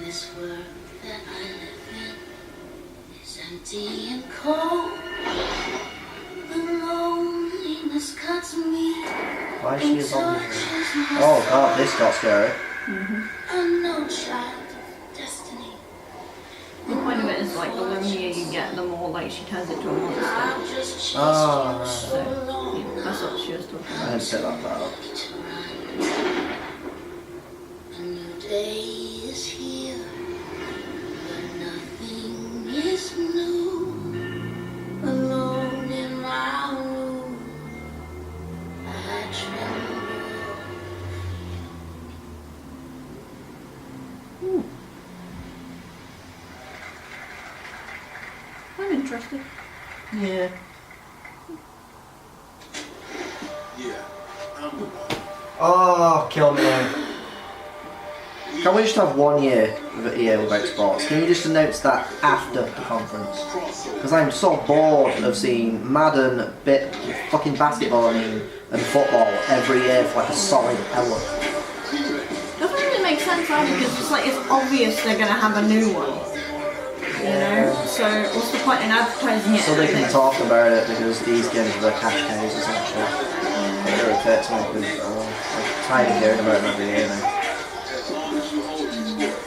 This world that I live in is empty and cold. The loneliness cuts me. Why is she a zombie? Oh god, this got scary. I'm no child of destiny. The point of it is like the lonelier you get, the more like she turns into a monster. I've just chased Oh, you right. so So long. yeah, that's what she was talking I about. didn't say that part. A new day is here, but nothing is new. Alone in my room, I tremble. I'm interested. Yeah. Yeah, I'm the one. Oh, kill me now. Can we just have 1 year with EA with Xbox? Can you just announce that after the conference? Because I'm so bored of seeing Madden, fucking basketball, and football every year for like a solid hour. Doesn't really make sense either because it's like it's obvious they're gonna have a new one. You know? So what's the point in advertising it? So they can talk about it because these games are the cash cows essentially. It irritates me because I'm tired of hearing about them every year now. As long as you hold your sport.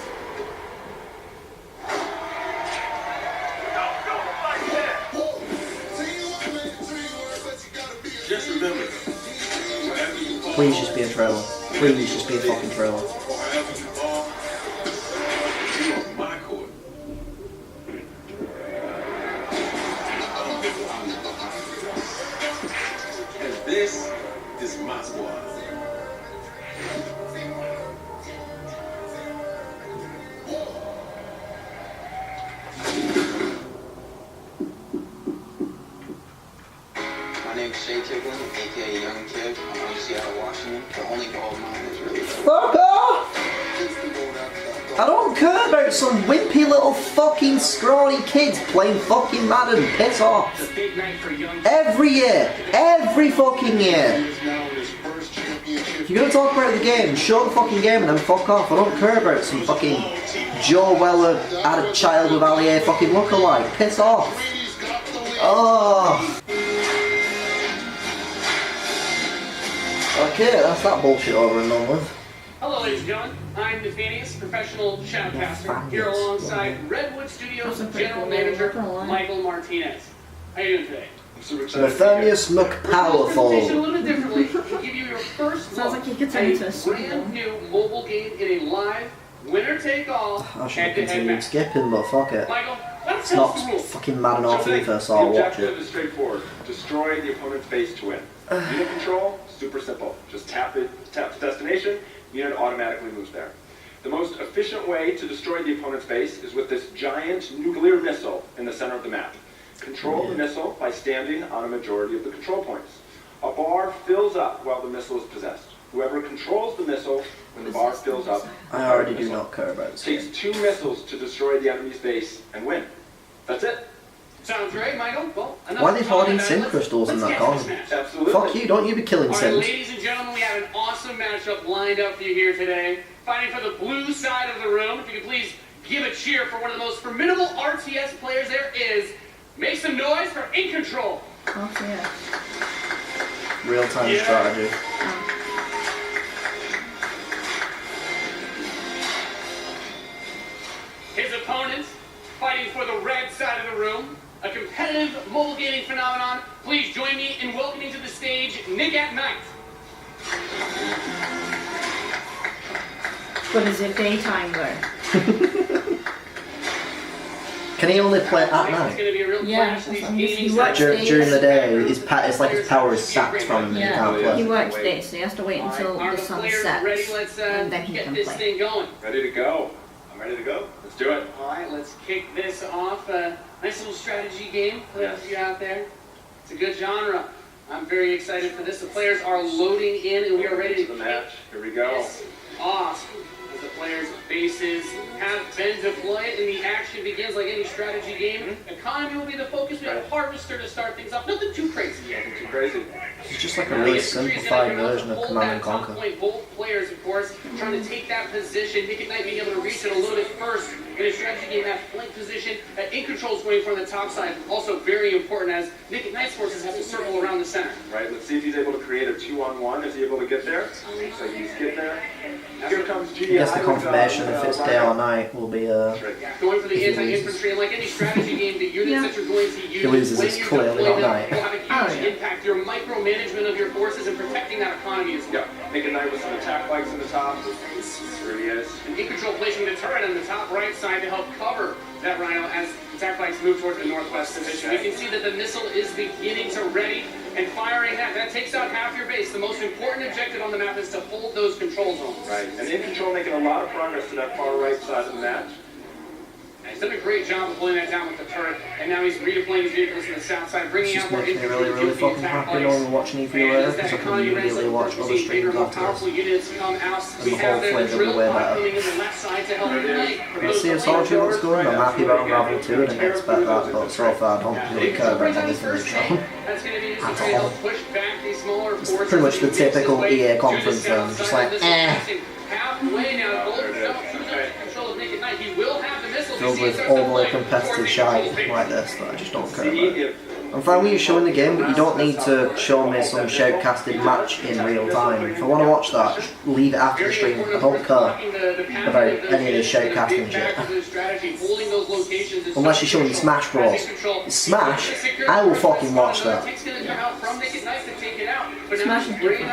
Just remember, wherever you fall, Please just be a trailer. Please just be a fucking trailer. wherever you fall, you on my court. And this is my squad. My name's Shay Tiglin, aka Young Kid. I'm from Seattle, Washington. The only goal of mine is really Fuck off! I don't care about some wimpy little fucking scrawny kids playing fucking Madden. Piss off. Every year. Every fucking year. If you're gonna talk about the game, show the fucking game and then fuck off. I don't care about some fucking Joe Weller had a child with Allier fucking lookalike. Piss off. Oh. Okay, that's that bullshit over and done with. Hello, ladies and gentlemen. I'm Nathanius, professional shoutcaster, here alongside Redwood Studios General Manager Michael Martinez. How are you doing today? Nathanius Presentation a McPowerful. little bit differently. We'll give you your first Sounds look like you could turn into a at a Super brand new mobile game in a live winner-take-all I should have head-to-head continued match. skipping, but fuck it. Michael, let's It's tell us not the rules. fucking Madden or FIFA, so The I'll watch objective it. is straightforward. Destroy the opponent's base to win. Unit control, super simple. Just tap the destination, unit automatically moves there. The most efficient way to destroy the opponent's base is with this giant nuclear missile in the center of the map. Control the missile by standing on a majority of the control points. A bar fills up while the missile is possessed. Whoever controls the missile when the bar fills up, I already do not care about this takes game. 2 missiles to destroy the enemy's base and win. That's it. Sounds great, Michael. Well, enough Why are they talking hoarding about it. sim Let's- crystals in let's that get to corner? this match. Absolutely. Fuck you, don't you be killing All right, sims. ladies and gentlemen, we have an awesome matchup lined up for you here today. Fighting for the blue side of the room. If you could please give a cheer for one of the most formidable RTS players there is. Make some noise for In Control. Oh, yeah. Real-time strategy. His opponents fighting for the red side of the room. A competitive mobile gaming phenomenon. Please join me in welcoming to the stage Nick at Night. But is it daytime though? Can he only play at It's night? gonna be a real Yeah, clash of these that's what he gaming works styles. During the day, it's like his power is sapped from him and he can't Yeah, he play. works days, so he has to wait until Are the the sun players ready? sets, Let's and then he get can this play. thing going. Ready to go. I'm ready to go. Let's do it. All right, let's kick this off. Nice little strategy game for those of you out there. It's a good genre. I'm very excited for this. The players are loading in, and we are ready to the match. Here we go. this off. As the players' bases have been deployed, and the action begins like any strategy game. Economy will be the focus. We have a harvester to start things off. Nothing too crazy yet. Too crazy. It's just like a really simplified version of Command and Conquer. Both players, of course, trying to take that position. Nick at Night being able to reach it a little bit first in a strategy game. That flank position, that in control is going from the top side. Also very important as Nick at Night's forces have to circle around the center. Right, let's see if he's able to create a 2-on-1. Is he able to get there? So he's get there. Here comes GDI. I guess the confirmation if it's day or night will be Going for the anti-infantry, and like any strategy game, the units that you're going to use he loses, when it's you clearly deploy not them night. will have a huge impact. Your micromanagement of your forces and protecting that economy as well. Yeah, Nick and Knight with some attack bikes in the top. There he is. And in control placing the turret on the top right side to help cover that rhino as attack bikes move towards the northwest position. We can see that the missile is beginning to ready and firing that. That takes out half your base. The most important objective on the map is to hold those control zones. Right, and in control making a lot of progress to that far right side of the match. And he's done a great job of pulling that down with the turret, and now he's redeploying his vehicles to the south side, bringing It's out just more making me infantry really to kill the fucking attack happy bikes. knowing watching And EVO as because I that can economy immediately ranks, of watch course, other we see bigger, streams more after powerful this. units come out. And We the have whole the flame drill will be way pod better. coming in the left side to help ignite. The Sea of Solitude looks good, I'm happy about Unravel 2, I didn't expect that, but so far I don't really care about anything in the show. That's going to be At to help all. push back these smaller It's forces. pretty much the typical Way EA to conference the south then, just side like, of this halfway now, Golden Belt through the control of Nick at Night. He will have the missiles. filled with overly competitive shite like this that I just don't care about. I'm fine with you showing the game, but you don't need to show me some shoutcasted match in real time. If I want to watch that, just leave it after the stream. I don't care about any of this shoutcasting shit. Unless you're showing Smash Bros. Smash, I will fucking watch that. Smash is different.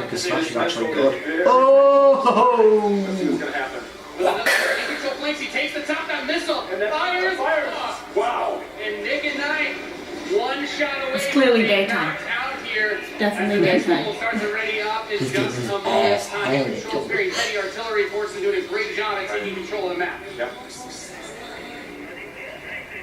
Because Smash is actually good. Oh! Let's see what's going to happen. With another in control flanks, he takes the top, that missile, fires off. Wow. And Nick and Knight, one shot away. It's clearly from being daytime. knocked out here. Definitely daytime. Will start to ready up in He's just getting his a moment's ass time. handed Controls to very heavy artillery force and doing a great job at taking control of the map. Yep.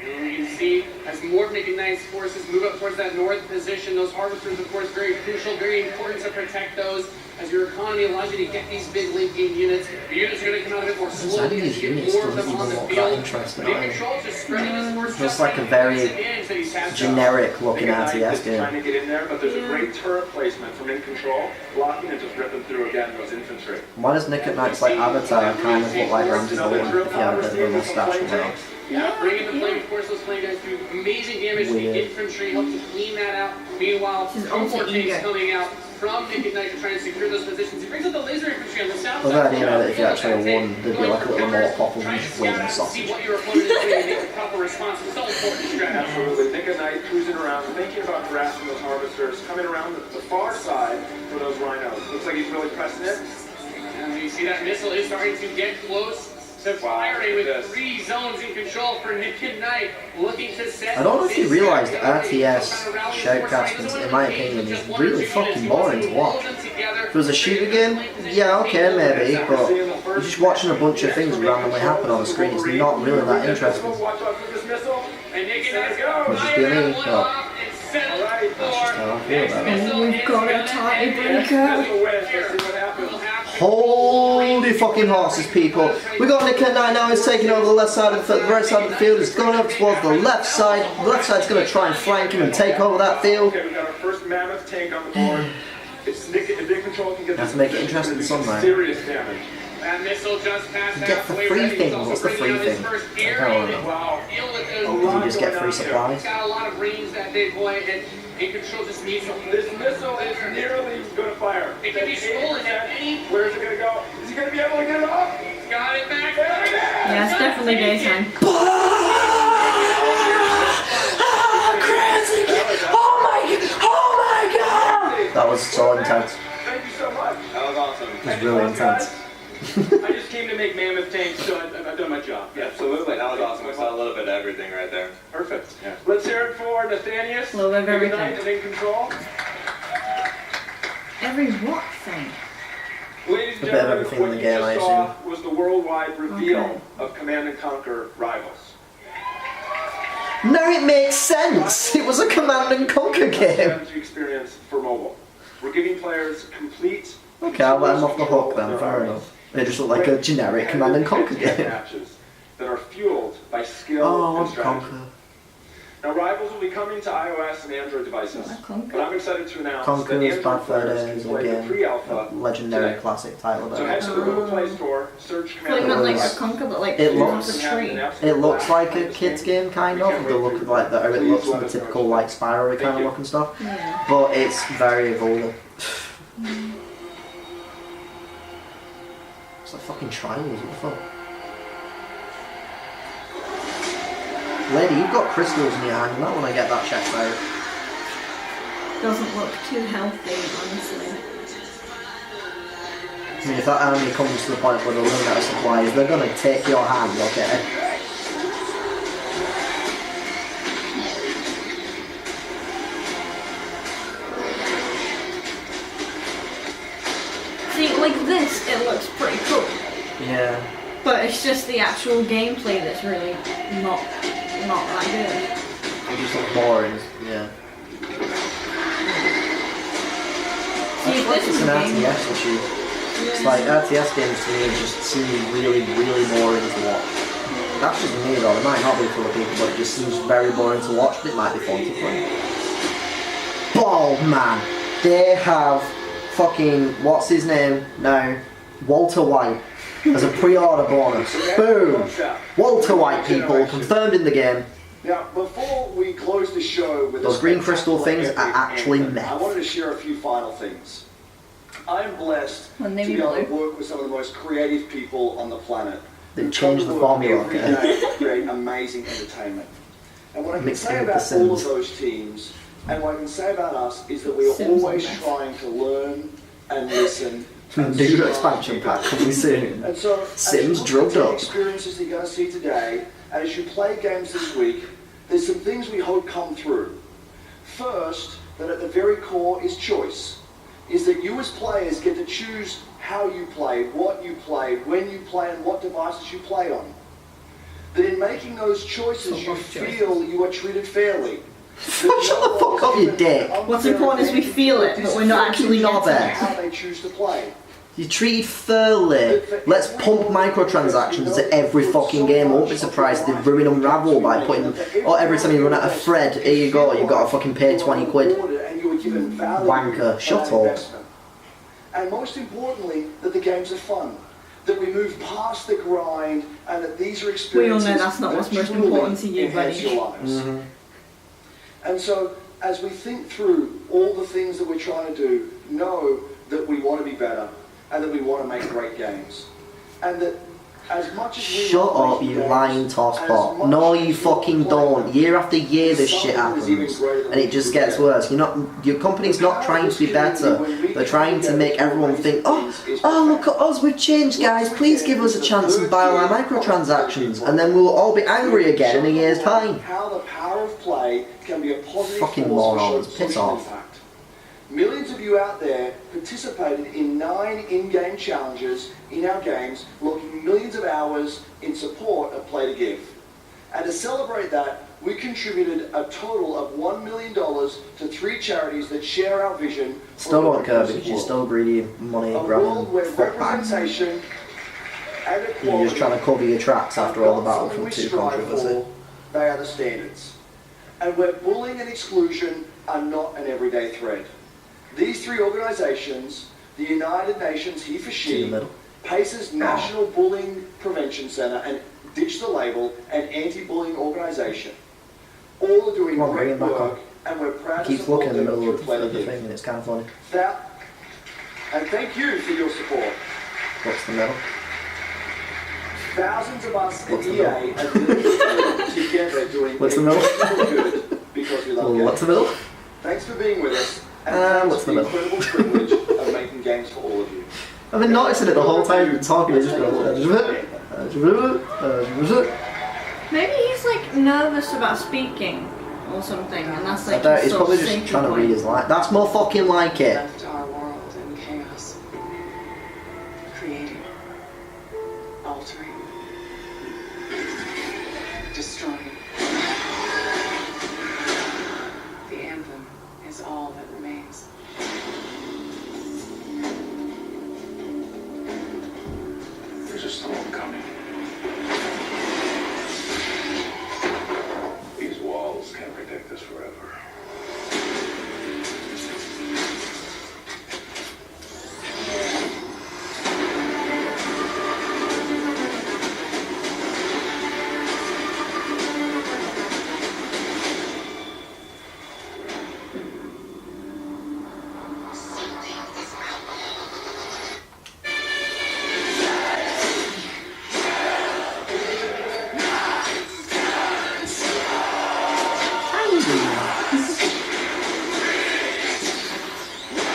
And you can see as more of Nick and Knight's forces move up towards that north position, those harvesters, of course, very crucial, very important to protect those. As your economy allows you to get these big linking units, the units are going to come out a bit more slowly as you get more of them on the field. Big control just spreading his forces. Just like a very generic looking RTS Trying game. to get in there, but there's a great turret placement from in control, blocking and just ripping through again those infantry. Why does Nick at Night's like avatar kind of look like Ramsey Bolton if he had a bit of a moustache and all? Yeah, bringing the flame, of course, those flame guys do amazing damage to the infantry, help to clean that out. Meanwhile, two more tanks coming out from Nick at Night to try and secure those positions. He brings up the laser infantry on the south Well, side. the idea that if you actually won, there'd be like a little more pop of wing and sausage. See what your opponent is doing and make the proper response. It's all important strategy. Absolutely. Nick at Night cruising around, thinking about harassing those harvesters, coming around the far side for those rhinos. Looks like he's really pressing it. And you see that missile is starting to get close to firing with 3 zones in control for Nick and Knight, looking to set. I don't know if you realised RTS shoutcasting, in my opinion, is really fucking boring to watch. If it was a shooter game, yeah, okay, maybe, but you're just watching a bunch of things randomly happen on the screen. It's not really that interesting. Watch out for this missile. And Nick and Knight Could just be me, but that's just how I feel about it. We've got a tiebreaker. Let's see what happens. Holy fucking horses, people. We got Nick at Night now, he's taking over the left side of the right side of the field. He's going up towards the left side. The left side's going to try and flank him and take over that field. Okay, we got our first mammoth tank on the board. It's Nick and Big Control can get Have to make it interesting somehow. serious damage. That missile just passed You get the free thing. What's the free thing? I don't know. Wow. You just get free supplies. Got a lot of range, that big boy, and in control just needs to. This missile is nearly going to fire. It can be stolen at any. Where is it going to go? Is he going to be able to get it off? Got it back. Yeah, it's definitely daytime. That was so intense. Thank you so much. That was awesome. It was really intense. I just came to make mammoth tanks, so I done my job. Yeah, absolutely. That was awesome. I saw a little bit of everything right there. Perfect. Yeah. Let's hear it for Nathaniel. A little bit of everything. And in control. Every what thing? Ladies and A bit of gentlemen, everything in what the you game, just I saw was the worldwide reveal Okay. of Command & Conquer Rivals. No, it makes sense. It was a Command & Conquer game. Strategy experience for mobile. We're giving players complete. Okay, I'll let him off the hook then. Fair enough. It just looked like a generic Command & Conquer game. Matches that are fueled by skill Oh, and I strategy. Conquer. Now, Rivals will be coming to iOS and Android devices, but I'm excited to announce Conquer that is Android Bad Fur players Days can play the again. pre-alpha Legendary today. classic title. So head to the Google Play Store, search I thought you meant like a conquer, but like It off looks, a tree. it looks like a kids game kind of. The look of like the, it looks like the typical like Spyro kind of look and stuff. Yeah. But it's very evolving. It's like fucking triangles. What the fuck? Lady, you've got crystals in your hand. You might want to get that checked out. Doesn't look too healthy, honestly. I mean, if that army comes to the point where they're running out of supplies, they're gonna take your hand, okay? See, like this, it looks pretty cool. Yeah. But it's just the actual gameplay that's really not that good. It just looks boring. Yeah. See, if Like this it's was an a game, RTS issue. It's like RTS games to me just seem really, really boring to watch. That's just me though. It might not be for the people, but it just seems very boring to watch. But it might be fun to play. Bald man, they have fucking what's his name now? Walter White as a pre-order bonus. Boom! Walter White, people, confirmed in the game. Now, before we close the show with Those a green crystal spectacular things are epic actually anthem, meth. I wanted to share a few final things. I am blessed Wouldn't to they be be able to blue? work with some of the most creative people on the planet. They've who changed come the to work formula, every okay? day to create amazing entertainment. And what I can Mixed say in with about The all of Sims. those teams, and what I can say about us, is that we are Sims always are meth. trying to learn and listen. and New strive expansion to be pack better. coming soon. And so, Sims as you drugged look at the up. experiences that you're going to see today, and as you play games this week, there's some things we hope come through. First, that at the very core is choice. Is that you as players get to choose how you play, what you play, when you play, and what devices you play on. That in making those choices, you feel you are treated fairly. Shut the fuck up, you dick. What's important is we feel it, but we're not actually Not getting there. it. How they choose to play. You're treated fairly. Let's pump microtransactions into every fucking game. I won't be surprised if they ruin Unravel by putting, oh, every time you run out of thread, here you go, you've got to fucking pay 20 quid. And you are given value Wanker, for shut that up. investment. And most importantly, that the games are fun. That we move past the grind, and that these are experiences We all know that's not that what's most truly important to you, enhance buddy. your lives. And so, as we think through all the things that we're trying to do, know that we want to be better, and that we want to make great games. And that as much as we Shut love up, making you games, lying as tosspot. much No, as you we fucking play don't. them, Year after year, this something shit is even happens, greater than and it we just do gets today. worse. Your company's not trying to be better. They're trying to make everyone think, oh, look at us, we've changed, guys. Please give us a chance and buy all our microtransactions, and then we'll all be angry again in a year's time. How the power of play can be a positive Fucking force morons, for piss social off. impact. Millions of you out there participated in 9 in-game challenges in our games, logging millions of hours in support of Play to Give. And to celebrate that, we contributed a total of $1 million to 3 charities that share our vision. Still for don't care because inclusive you're world. still greedy, money A world grabbing where fuckbags. representation and You're equality just trying to cover your tracks after all the are something Battlefront we 2 strive controversy. for. They are the standards. And where bullying and exclusion are not an everyday threat. These 3 organisations, the United Nations He for In the She, middle. PACE's National Bullying Prevention Centre, and Ditch the Label, an anti-bullying organisation, all are doing Come on, bring great him back work, on. and we're proud He to keeps support looking in the them middle through of Play to the Give. thing and it's kind of funny. And thank you for your support. What's the middle? Thousands of us at What's the EA are doing together doing What's the middle? incredible good because we love What's the games. middle? Thanks for being with us, and thanks what's for the the middle? incredible privilege of making games for all of you. I've been noticing it the whole time you've been talking, I just go, Maybe he's like nervous about speaking or something, and that's like He's probably just trying to read his line. That's more fucking like it. Left our world in chaos. Creating. Altering. Destroying. The anthem is all that remains. There's a storm coming. These walls can't protect us forever.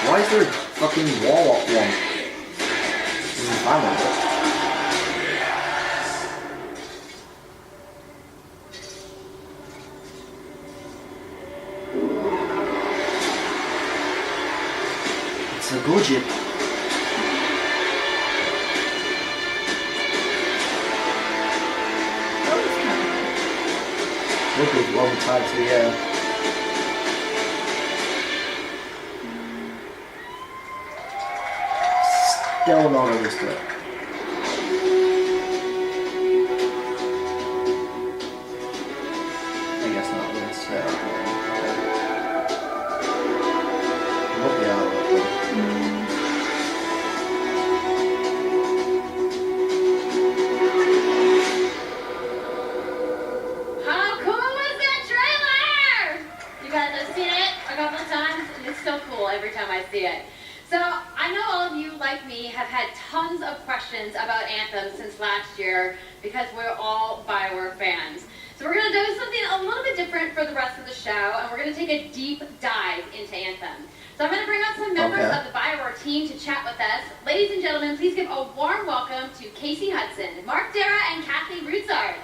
Why is there a fucking warlock one? I want it. It's a Gojib. Look at one tied to the air. Still not understood. I guess not this. Look at How cool was that trailer? You guys have seen it a couple of times, and it's so cool every time I see it. So, I know all of you, like me, have had tons of questions about Anthem since last year because we're all BioWare fans. So we're going to do something a little bit different for the rest of the show, and we're going to take a deep dive into Anthem. So I'm going to bring out some members of the BioWare team to chat with us. Ladies and gentlemen, please give a warm welcome to Casey Hudson, Mark Dara, and Kathy Rutzard.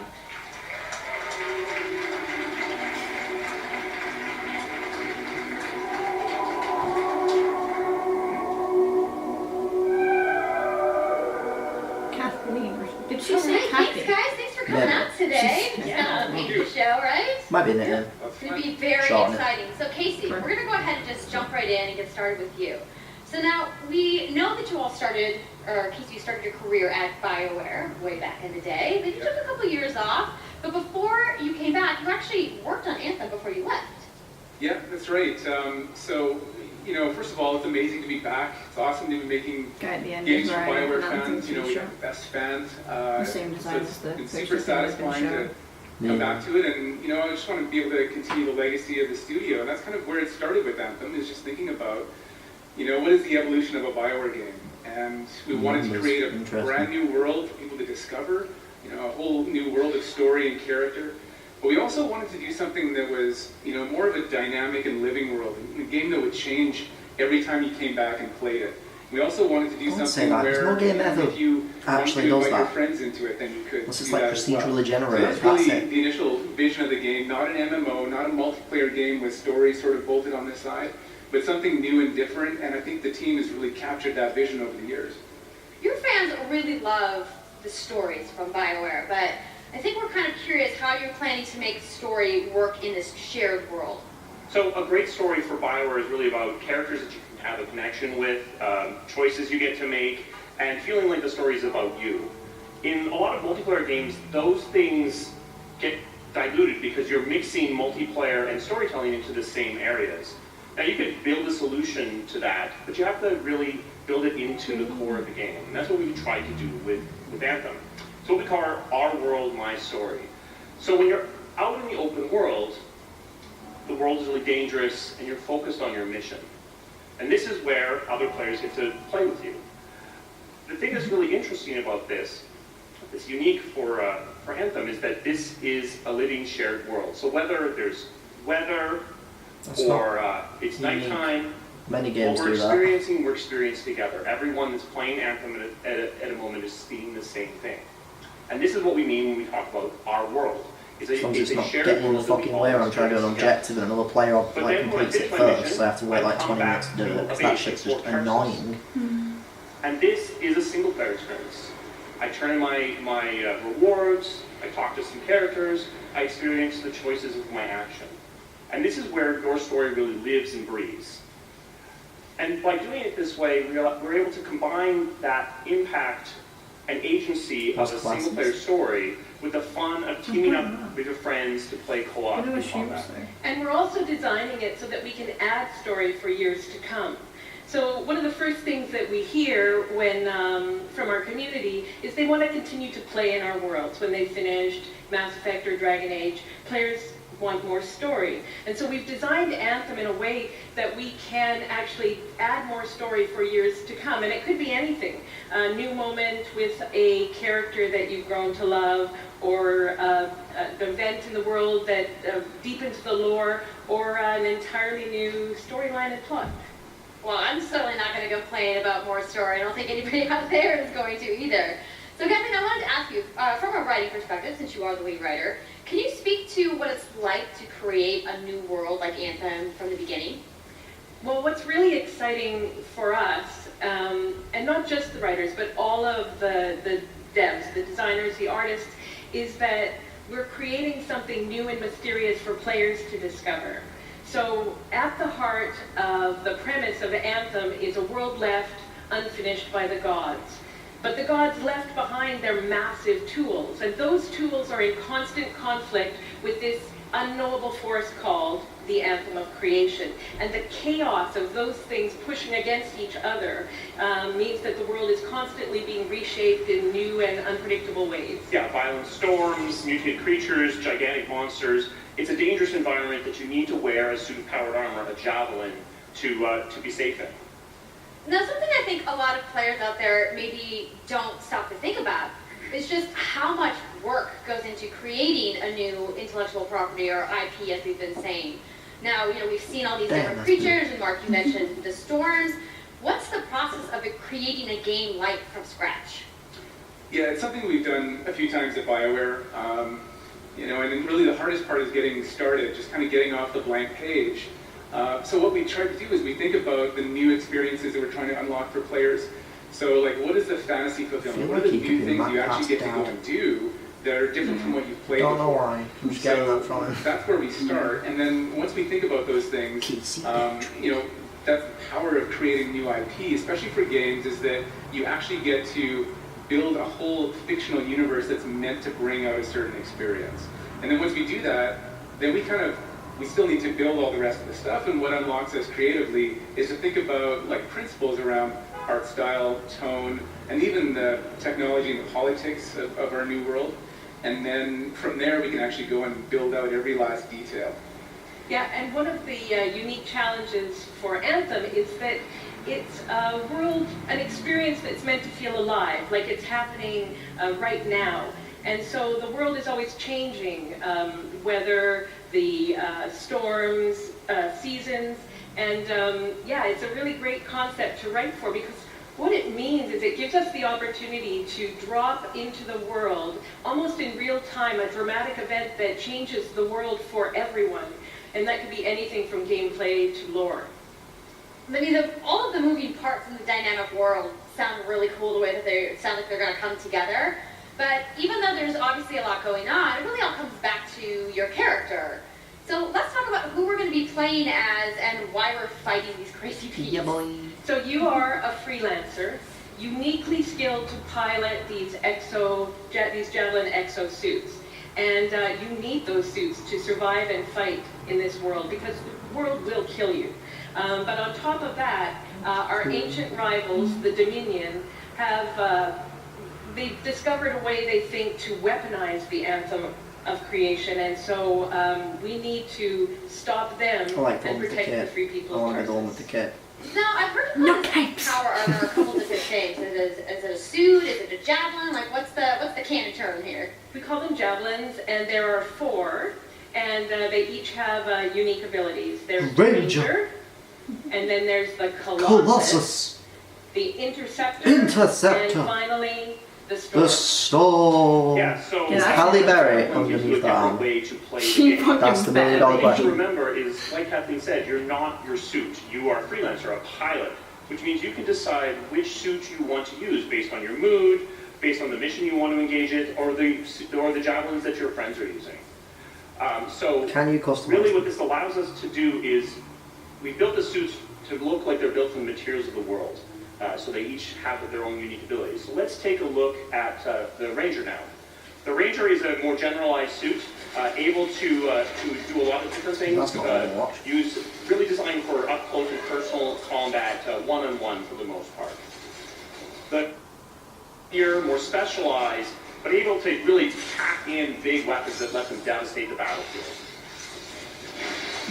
Did she say Kathy? Thanks, guys. Thanks for coming out today. It's gonna make the show, right? Might be in it. It's going to be very exciting. So, Casey, we're going to go ahead and just jump right in and get started with you. So now, we know that you all started, or Casey, you started your career at BioWare way back in the day. Then you took a couple years off, but before you came back, you actually worked on Anthem before you left. Yeah, that's right. You know, first of all, it's amazing to be back. It's awesome to be making games for BioWare fans. You know, we have the best fans. The same design as the it's super satisfying to come back to it, and you know, I just want to be able to continue the legacy of the studio, and that's kind of where it started with Anthem. Is just thinking about, you know, what is the evolution of a BioWare game, and we wanted to create a brand new world for people to discover. You know, a whole new world of story and character. But we also wanted to do something that was, you know, more of a dynamic and living world, a game that would change every time you came back and played it. We also wanted to do something where no game ever if you actually wanted to does invite your that. friends into it, then you could This is do like that as well. procedurally generated. So that's really That's it. the initial vision of the game, not an MMO, not a multiplayer game with stories sort of bolted on this side, but something new and different, and I think the team has really captured that vision over the years. Your fans really love the stories from BioWare, but I think we're kind of curious how you're planning to make the story work in this shared world. So a great story for BioWare is really about characters that you can have a connection with, choices you get to make, and feeling like the story is about you. In a lot of multiplayer games, those things get diluted because you're mixing multiplayer and storytelling into the same areas. Now you could build a solution to that, but you have to really build it into the core of the game. And that's what we've tried to do with Anthem. So what we call our world, my story. So when you're out in the open world, the world is really dangerous and you're focused on your mission. And this is where other players get to play with you. The thing that's really interesting about this, that's unique for Anthem, is that this is a living shared world. So whether there's weather or it's nighttime, many games what we're do that. we're experiencing together. Everyone that's playing Anthem at a moment is seeing the same thing. And this is what we mean when we talk about our world. As long as it's not getting in the fucking way, or I'm trying to do an objective and another player like completes it first, so I have to wait like 20 minutes to do it, because that shit's just annoying. And this is a single player experience. I turn in my rewards, I talk to some characters, I experience the choices of my action. And this is where your story really lives and breathes. And by doing it this way, we're able to combine that impact and agency of a single player story with the fun of teaming up with your friends to play co-op in combat. And we're also designing it so that we can add story for years to come. So one of the first things that we hear when from our community is they want to continue to play in our worlds. When they finished Mass Effect or Dragon Age, players want more story. And so we've designed Anthem in a way that we can actually add more story for years to come. And it could be anything. A new moment with a character that you've grown to love, or an event in the world that deepens the lore, or an entirely new storyline and plot. Well, I'm certainly not going to complain about more story. I don't think anybody out there is going to either. So Kathleen, I wanted to ask you, from a writing perspective, since you are the lead writer, can you speak to what it's like to create a new world like Anthem from the beginning? Well, what's really exciting for us, and not just the writers, but all of the devs, the designers, the artists, is that we're creating something new and mysterious for players to discover. So at the heart of the premise of Anthem is a world left unfinished by the gods. But the gods left behind their massive tools, and those tools are in constant conflict with this unknowable force called the Anthem of Creation. And the chaos of those things pushing against each other means that the world is constantly being reshaped in new and unpredictable ways. Yeah, violent storms, mutated creatures, gigantic monsters. It's a dangerous environment that you need to wear a suit of powered armor, a javelin, to be safe in. Now, something I think a lot of players out there maybe don't stop to think about is just how much work goes into creating a new intellectual property, or IP, as we've been saying. Now, we've seen all these different creatures, and Mark, you mentioned the storms. What's the process of creating a game like from scratch? Yeah, it's something we've done a few times at BioWare. And then really the hardest part is getting started, just kind of getting off the blank page. So what we try to do is we think about the new experiences that we're trying to unlock for players. So like, what is the fantasy fulfillment? What are the new things you actually get to go and do that are different from what you've played before? Don't know why. I'm just getting that from him. That's where we start, and then once we think about those things, that's the power of creating new IP, especially for games, is that you actually get to build a whole fictional universe that's meant to bring out a certain experience. And then once we do that, then we still need to build all the rest of the stuff, and what unlocks us creatively is to think about like principles around art style, tone, and even the technology and the politics of our new world. And then from there we can actually go and build out every last detail. Yeah, and one of the unique challenges for Anthem is that it's a world, an experience that's meant to feel alive, like it's happening right now. And so the world is always changing, whether the storms, seasons, and it's a really great concept to write for, because what it means is it gives us the opportunity to drop into the world, almost in real time, a dramatic event that changes the world for everyone. And that could be anything from gameplay to lore. I mean, all of the moving parts in the dynamic world sound really cool, the way that they sound like they're going to come together. But even though there's obviously a lot going on, it really all comes back to your character. So let's talk about who we're going to be playing as and why we're fighting these crazy beasts. Yeah, boy. So you are a freelancer, uniquely skilled to pilot these javelin exosuits. And you need those suits to survive and fight in this world, because the world will kill you. But on top of that, our ancient rivals, the Dominion, they've discovered a way, they think, to weaponize the Anthem of Creation, and so we need to stop them and protect the free people's I want to go on with the kit. Now, I've heard of this power armor a couple different shapes. Is it a suit? Is it a javelin? Like, what's the canon term here? We call them javelins, and there are 4, and they each have unique abilities. There's Ranger, and then there's the Colossus, the Interceptor, and finally the store. The store. Yeah, so Is Halle Berry gives you a underneath that different arm? way to play the game. That's the $1 million What you need to question. remember is, like Kathleen said, you're not your suit. You are a freelancer, a pilot, which means you can decide which suit you want to use based on your mood, based on the mission you want to engage in, or the javelins that your friends are using. So Can you customize really what this allows us to do is we built the suits to look like they're built from the materials of the world. So they each have their own unique abilities. So let's take a look at the Ranger now. The Ranger is a more generalized suit, able to do a lot of different things. That's not what I watch. Really designed for up close and personal combat, one-on-one for the most part. But here, more specialized, but able to really pack in big weapons that let them devastate the battlefield.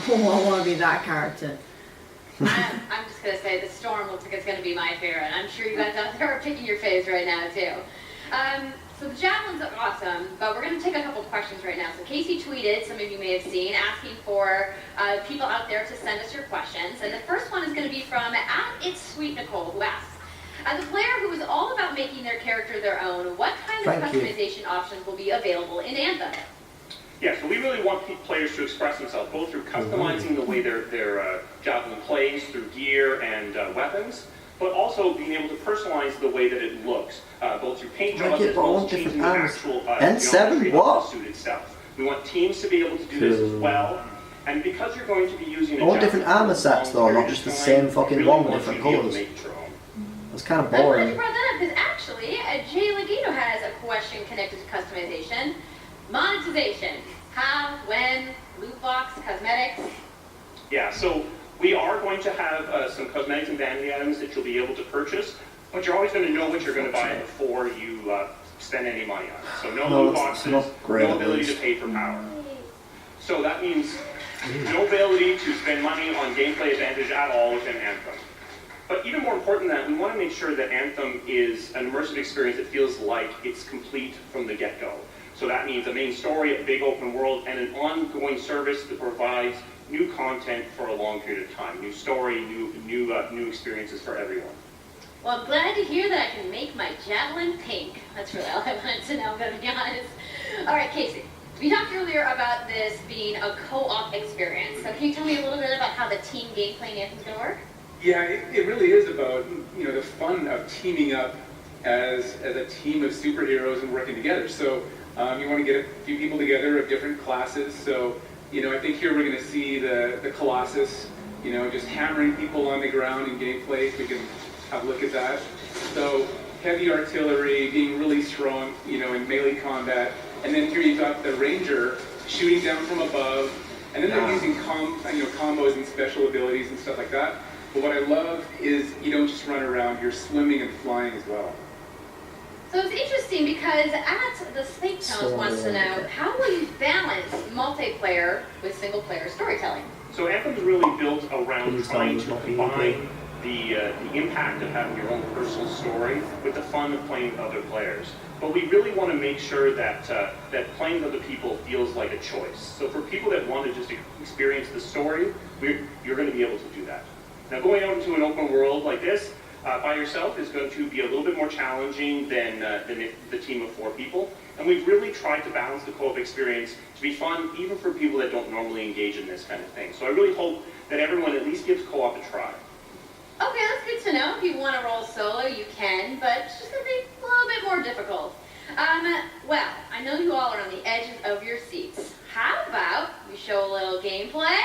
Oh, I want to be that character. I'm just going to say the Storm looks like it's going to be my favorite. I'm sure you guys out there are picking your faves right now, too. So the javelins are awesome, but we're going to take a couple questions right now. So Casey tweeted, some of you may have seen, asking for people out there to send us your questions. And the first one is going to be from @It'sSweetNicole, who asks, as a player who is all about making their character their own, what kind of customization options will be available in Anthem? Yeah, so we really want players to express themselves, both through customizing the way their javelin plays, through gear and weapons, but also being able to personalize the way that it looks, both through paint jobs as well as changing the actual geometry of the suit itself. We want teams to be able to do this as well, and because you're going to be using I want different armor sets though, not just the same fucking one with different colours. That's kind of I'm glad boring. you brought that up, because actually, Jay Legato has a question connected to customization. Monetization. How, when, loot box, cosmetics. Yeah, so we are going to have some cosmetics and vanity items that you'll be able to purchase, but you're always going to know what you're going to buy before you spend any money on it. So no loot boxes, no ability to pay for power. So that means no ability to spend money on gameplay advantage at all within Anthem. But even more important than that, we want to make sure that Anthem is an immersive experience that feels like it's complete from the get-go. So that means a main story, a big open world, and an ongoing service that provides new content for a long period of time. New story, new experiences for everyone. Well, I'm glad to hear that I can make my javelin pink. That's really all I wanted to know, I'm going to be honest. All right, Casey. We talked earlier about this being a co-op experience. So can you tell me a little bit about how the team gameplay in Anthem's going to work? Yeah, it really is about the fun of teaming up as a team of superheroes and working together. So you want to get a few people together of different classes. So I think here we're going to see the Colossus, just hammering people on the ground in gameplay. We can have a look at that. So heavy artillery, being really strong, in melee combat. And then here you've got the Ranger shooting down from above. And then they're using combos and special abilities and stuff like that. But what I love is you don't just run around, you're swimming and flying as well. So it's interesting because the Snake Tones wants to know, how will you balance multiplayer with single-player storytelling? So Anthem's really built around trying to combine the impact of having your own personal story with the fun of playing with other players. But we really want to make sure that playing with other people feels like a choice. So for people that want to just experience the story, you're going to be able to do that. Now going out into an open world like this, by yourself is going to be a little bit more challenging than the team of 4 people. And we've really tried to balance the co-op experience to be fun, even for people that don't normally engage in this kind of thing. So I really hope that everyone at least gives co-op a try. Okay, that's good to know. If you want to roll solo, you can, but it's just going to be a little bit more difficult. Well, I know you all are on the edges of your seats. How about we show a little gameplay?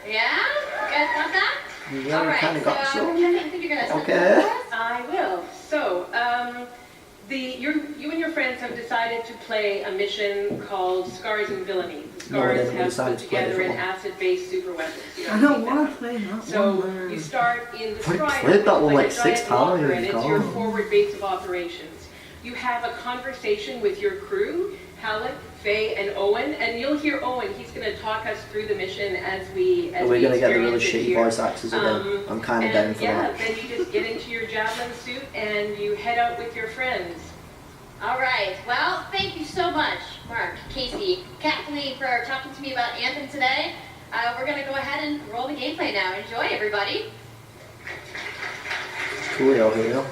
Yeah? You guys want that? Yeah, all right, kind of got some. I think you're going to Okay. I will. So, you and your friends have decided to play a mission called Scars and Villainy. The Scars have put together an acid-based super weapon. I don't want to play that So one. you start in the Strider, played that one like like a 6 giant walker, times. and it's your forward base of operations. You have a conversation with your crew, Halleck, Faye, and Owen, and you'll hear Owen. He's going to talk us through the mission as we Are we going to get the really experience it shitty here. voice actors again? I'm kind of down for that. Then you just get into your javelin suit and you head out with your friends. All right. Well, thank you so much, Mark, Casey, Kathleen, for talking to me about Anthem today. We're going to go ahead and roll the gameplay now. Enjoy, everybody. Coolio here.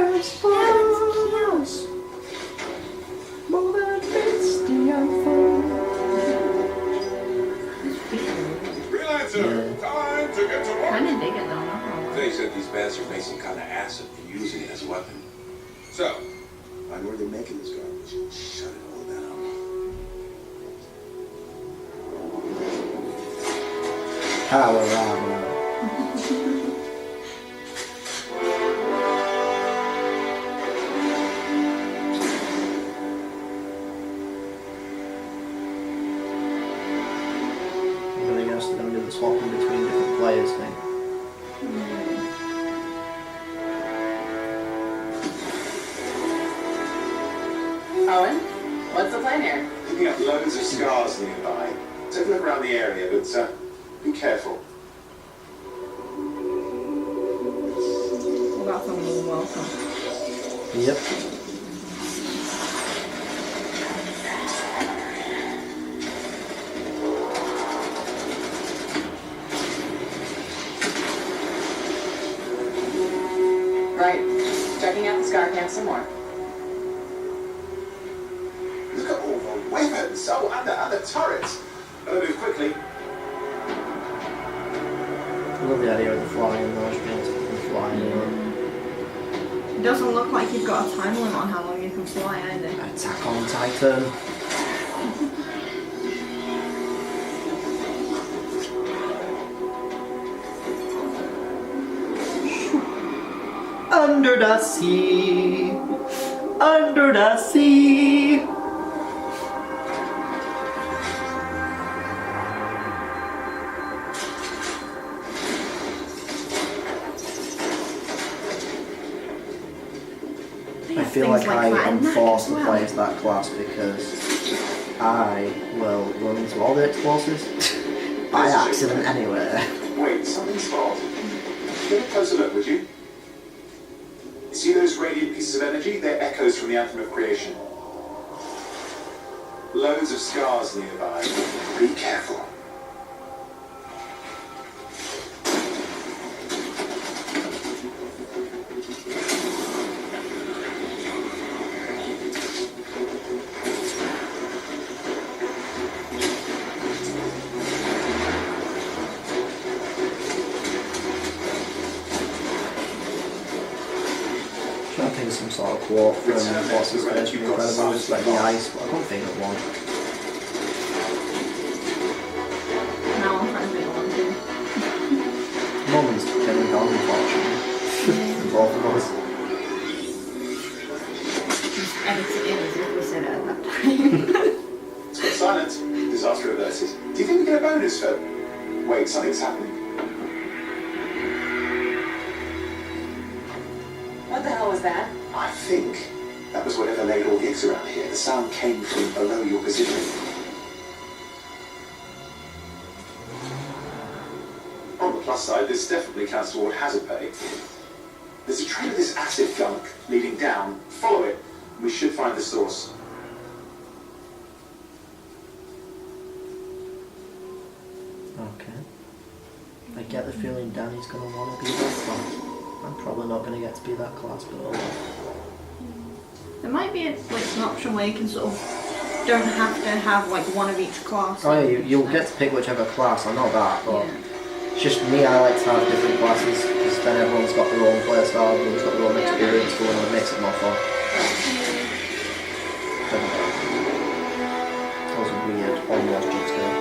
Spoilers! Spoilers! More than misty and fun. Freelancer, time to get to work. Kinda dig it though, not gonna lie. They said these bastards make some kind of acid for using it as a weapon. So, find where they're making this garbage and shut it all down. Power armor. I guess they're going to do the swapping between different players thing. Owen, what's the plan here? Picking up loads of scars nearby. Take a look around the area, but be careful. Well, that's a little welcome. Yep. Right. Checking out the scar camp some more. Look at all the weapons! Oh, and the turrets! Better move quickly. I love the idea of the flying though, I should be able to fly anywhere. It doesn't look like you've got a time limit on how long you can fly either. Attack on Titan. Under the sea, under the sea. I feel like I am forced to play as that class because I will run into all the explosives by accident anywhere. Wait, something's odd. Get a closer look, would you? See those radiant pieces of energy? They're echoes from the Anthem of Creation. Loads of scars nearby. Be careful. I think some sort of quote from Boss's Face from Incredibles, like the ice, but I couldn't think of one. Now I'm trying to think of one too. Moments getting gone, unfortunately. Both of us. Just edit it in as if we said it at that time. It's got silence. Disaster averted. Do you think we get a bonus for... Wait, something's happening. What the hell was that? I think that was whatever laid all the eggs around here. The sound came from below your position. On the plus side, this definitely counts toward hazard pay. There's a trail of this acid gunk leading down. Follow it. We should find the source. Okay. I get the feeling Danny's going to want to be that class. I'm probably not going to get to be that class, but oh. There might be an option where you can sort of don't have to have like one of each class. Oh yeah, you'll get to pick whichever class, I know that, but it's just me, I like to have different classes, because then everyone's got their own playstyle, everyone's got their own experience going on, it makes it more fun. That was a weird, almost jump scare.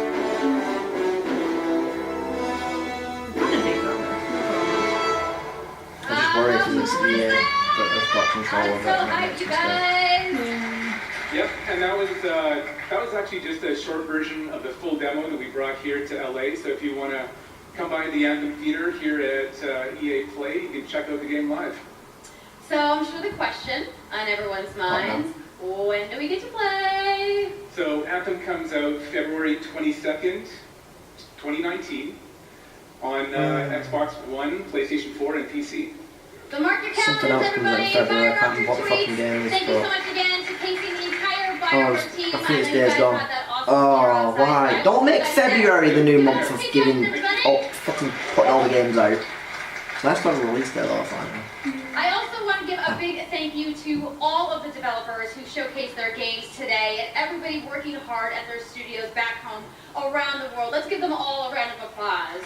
I just worry if it's EA that have got control of it and it makes mistakes. Yep, and that was actually just a short version of the full demo that we brought here to LA. So if you want to come by the Anthem Theater here at EA Play, you can check out the game live. So I'm sure the question on everyone's minds, when do we get to play? So Anthem comes out February 22nd, 2019 on Xbox One, PlayStation 4, and PC. So mark your Something calendars, else comes out in everybody. February, I Fire can't off remember your what the fucking tweets. game is, Thank you so but... much again to casing the entire Oh, Bioware team. I think it's Days guys Gone. had that awesome Oh, hero why? side. Don't make Guys, February the new month of Hey, giving everybody. fucking putting all the games out. Nice to have a release date though, finally. I also want to give a big thank you to all of the developers who showcased their games today and everybody working hard at their studios back home around the world. Let's give them all a round of applause.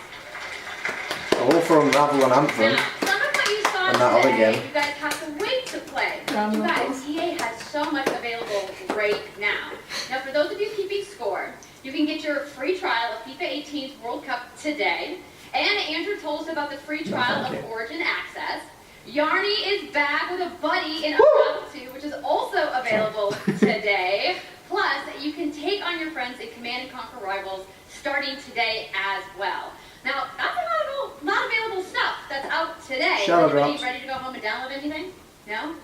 All for Unravel and Anthem. Now, some of what you saw And that other today, game. you guys have to wait to play. You guys, EA has so much available right now. Now, for those of you keeping score, you can get your free trial of FIFA 18's World Cup today. And Andrew told us about the free trial of Origin Access. Yarny is back with a buddy in Unravel 2, which is also available today. Plus, you can take on your friends in Command & Conquer Rivals starting today as well. Now, that's a lot of available stuff that's out today. Is anybody ready to go home and download anything? No?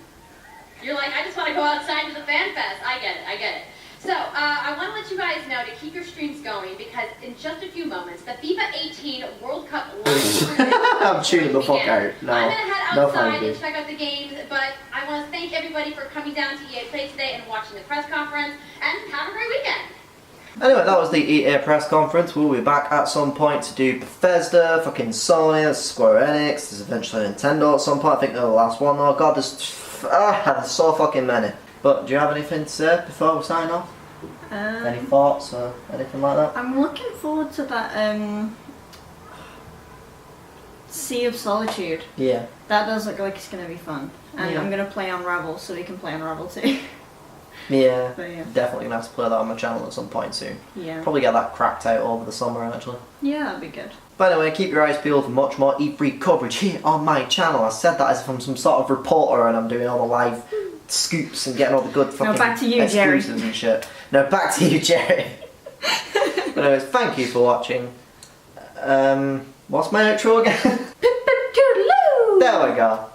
You're like, I just want to go outside to the fan fest. I get it. So, I want to let you guys know to keep your streams going because in just a few moments, the FIFA 18 World Cup live tournament I'm tuning the fuck out. No, I'm going to head no outside thank you. and check out the games, but I want to thank everybody for coming down to EA Play today and watching the press conference, and have a great weekend. Anyway, that was the EA press conference. We'll be back at some point to do Bethesda, fucking Sony, Square Enix, there's eventually Nintendo at some point. I think they're the last one though. God, there's so fucking many. But do you have anything to say before we sign off? Any thoughts or anything like that? I'm looking forward to that Sea of Solitude. Yeah. That does look like it's going to be fun. And Yeah. I'm going to play Unravel so we can play Unravel too. Yeah, But yeah. definitely gonna have to play that on my channel at some point soon. Yeah. Probably get that cracked out over the summer actually. Yeah, that'd be good. But anyway, keep your eyes peeled for much more E3 coverage here on my channel. I said that as if I'm some sort of reporter and I'm doing all the live scoops and getting all the good fucking back to you, Jerry. exclusives and shit. No, back to you, Jerry. But anyways, thank you for watching. What's my outro again? There we go.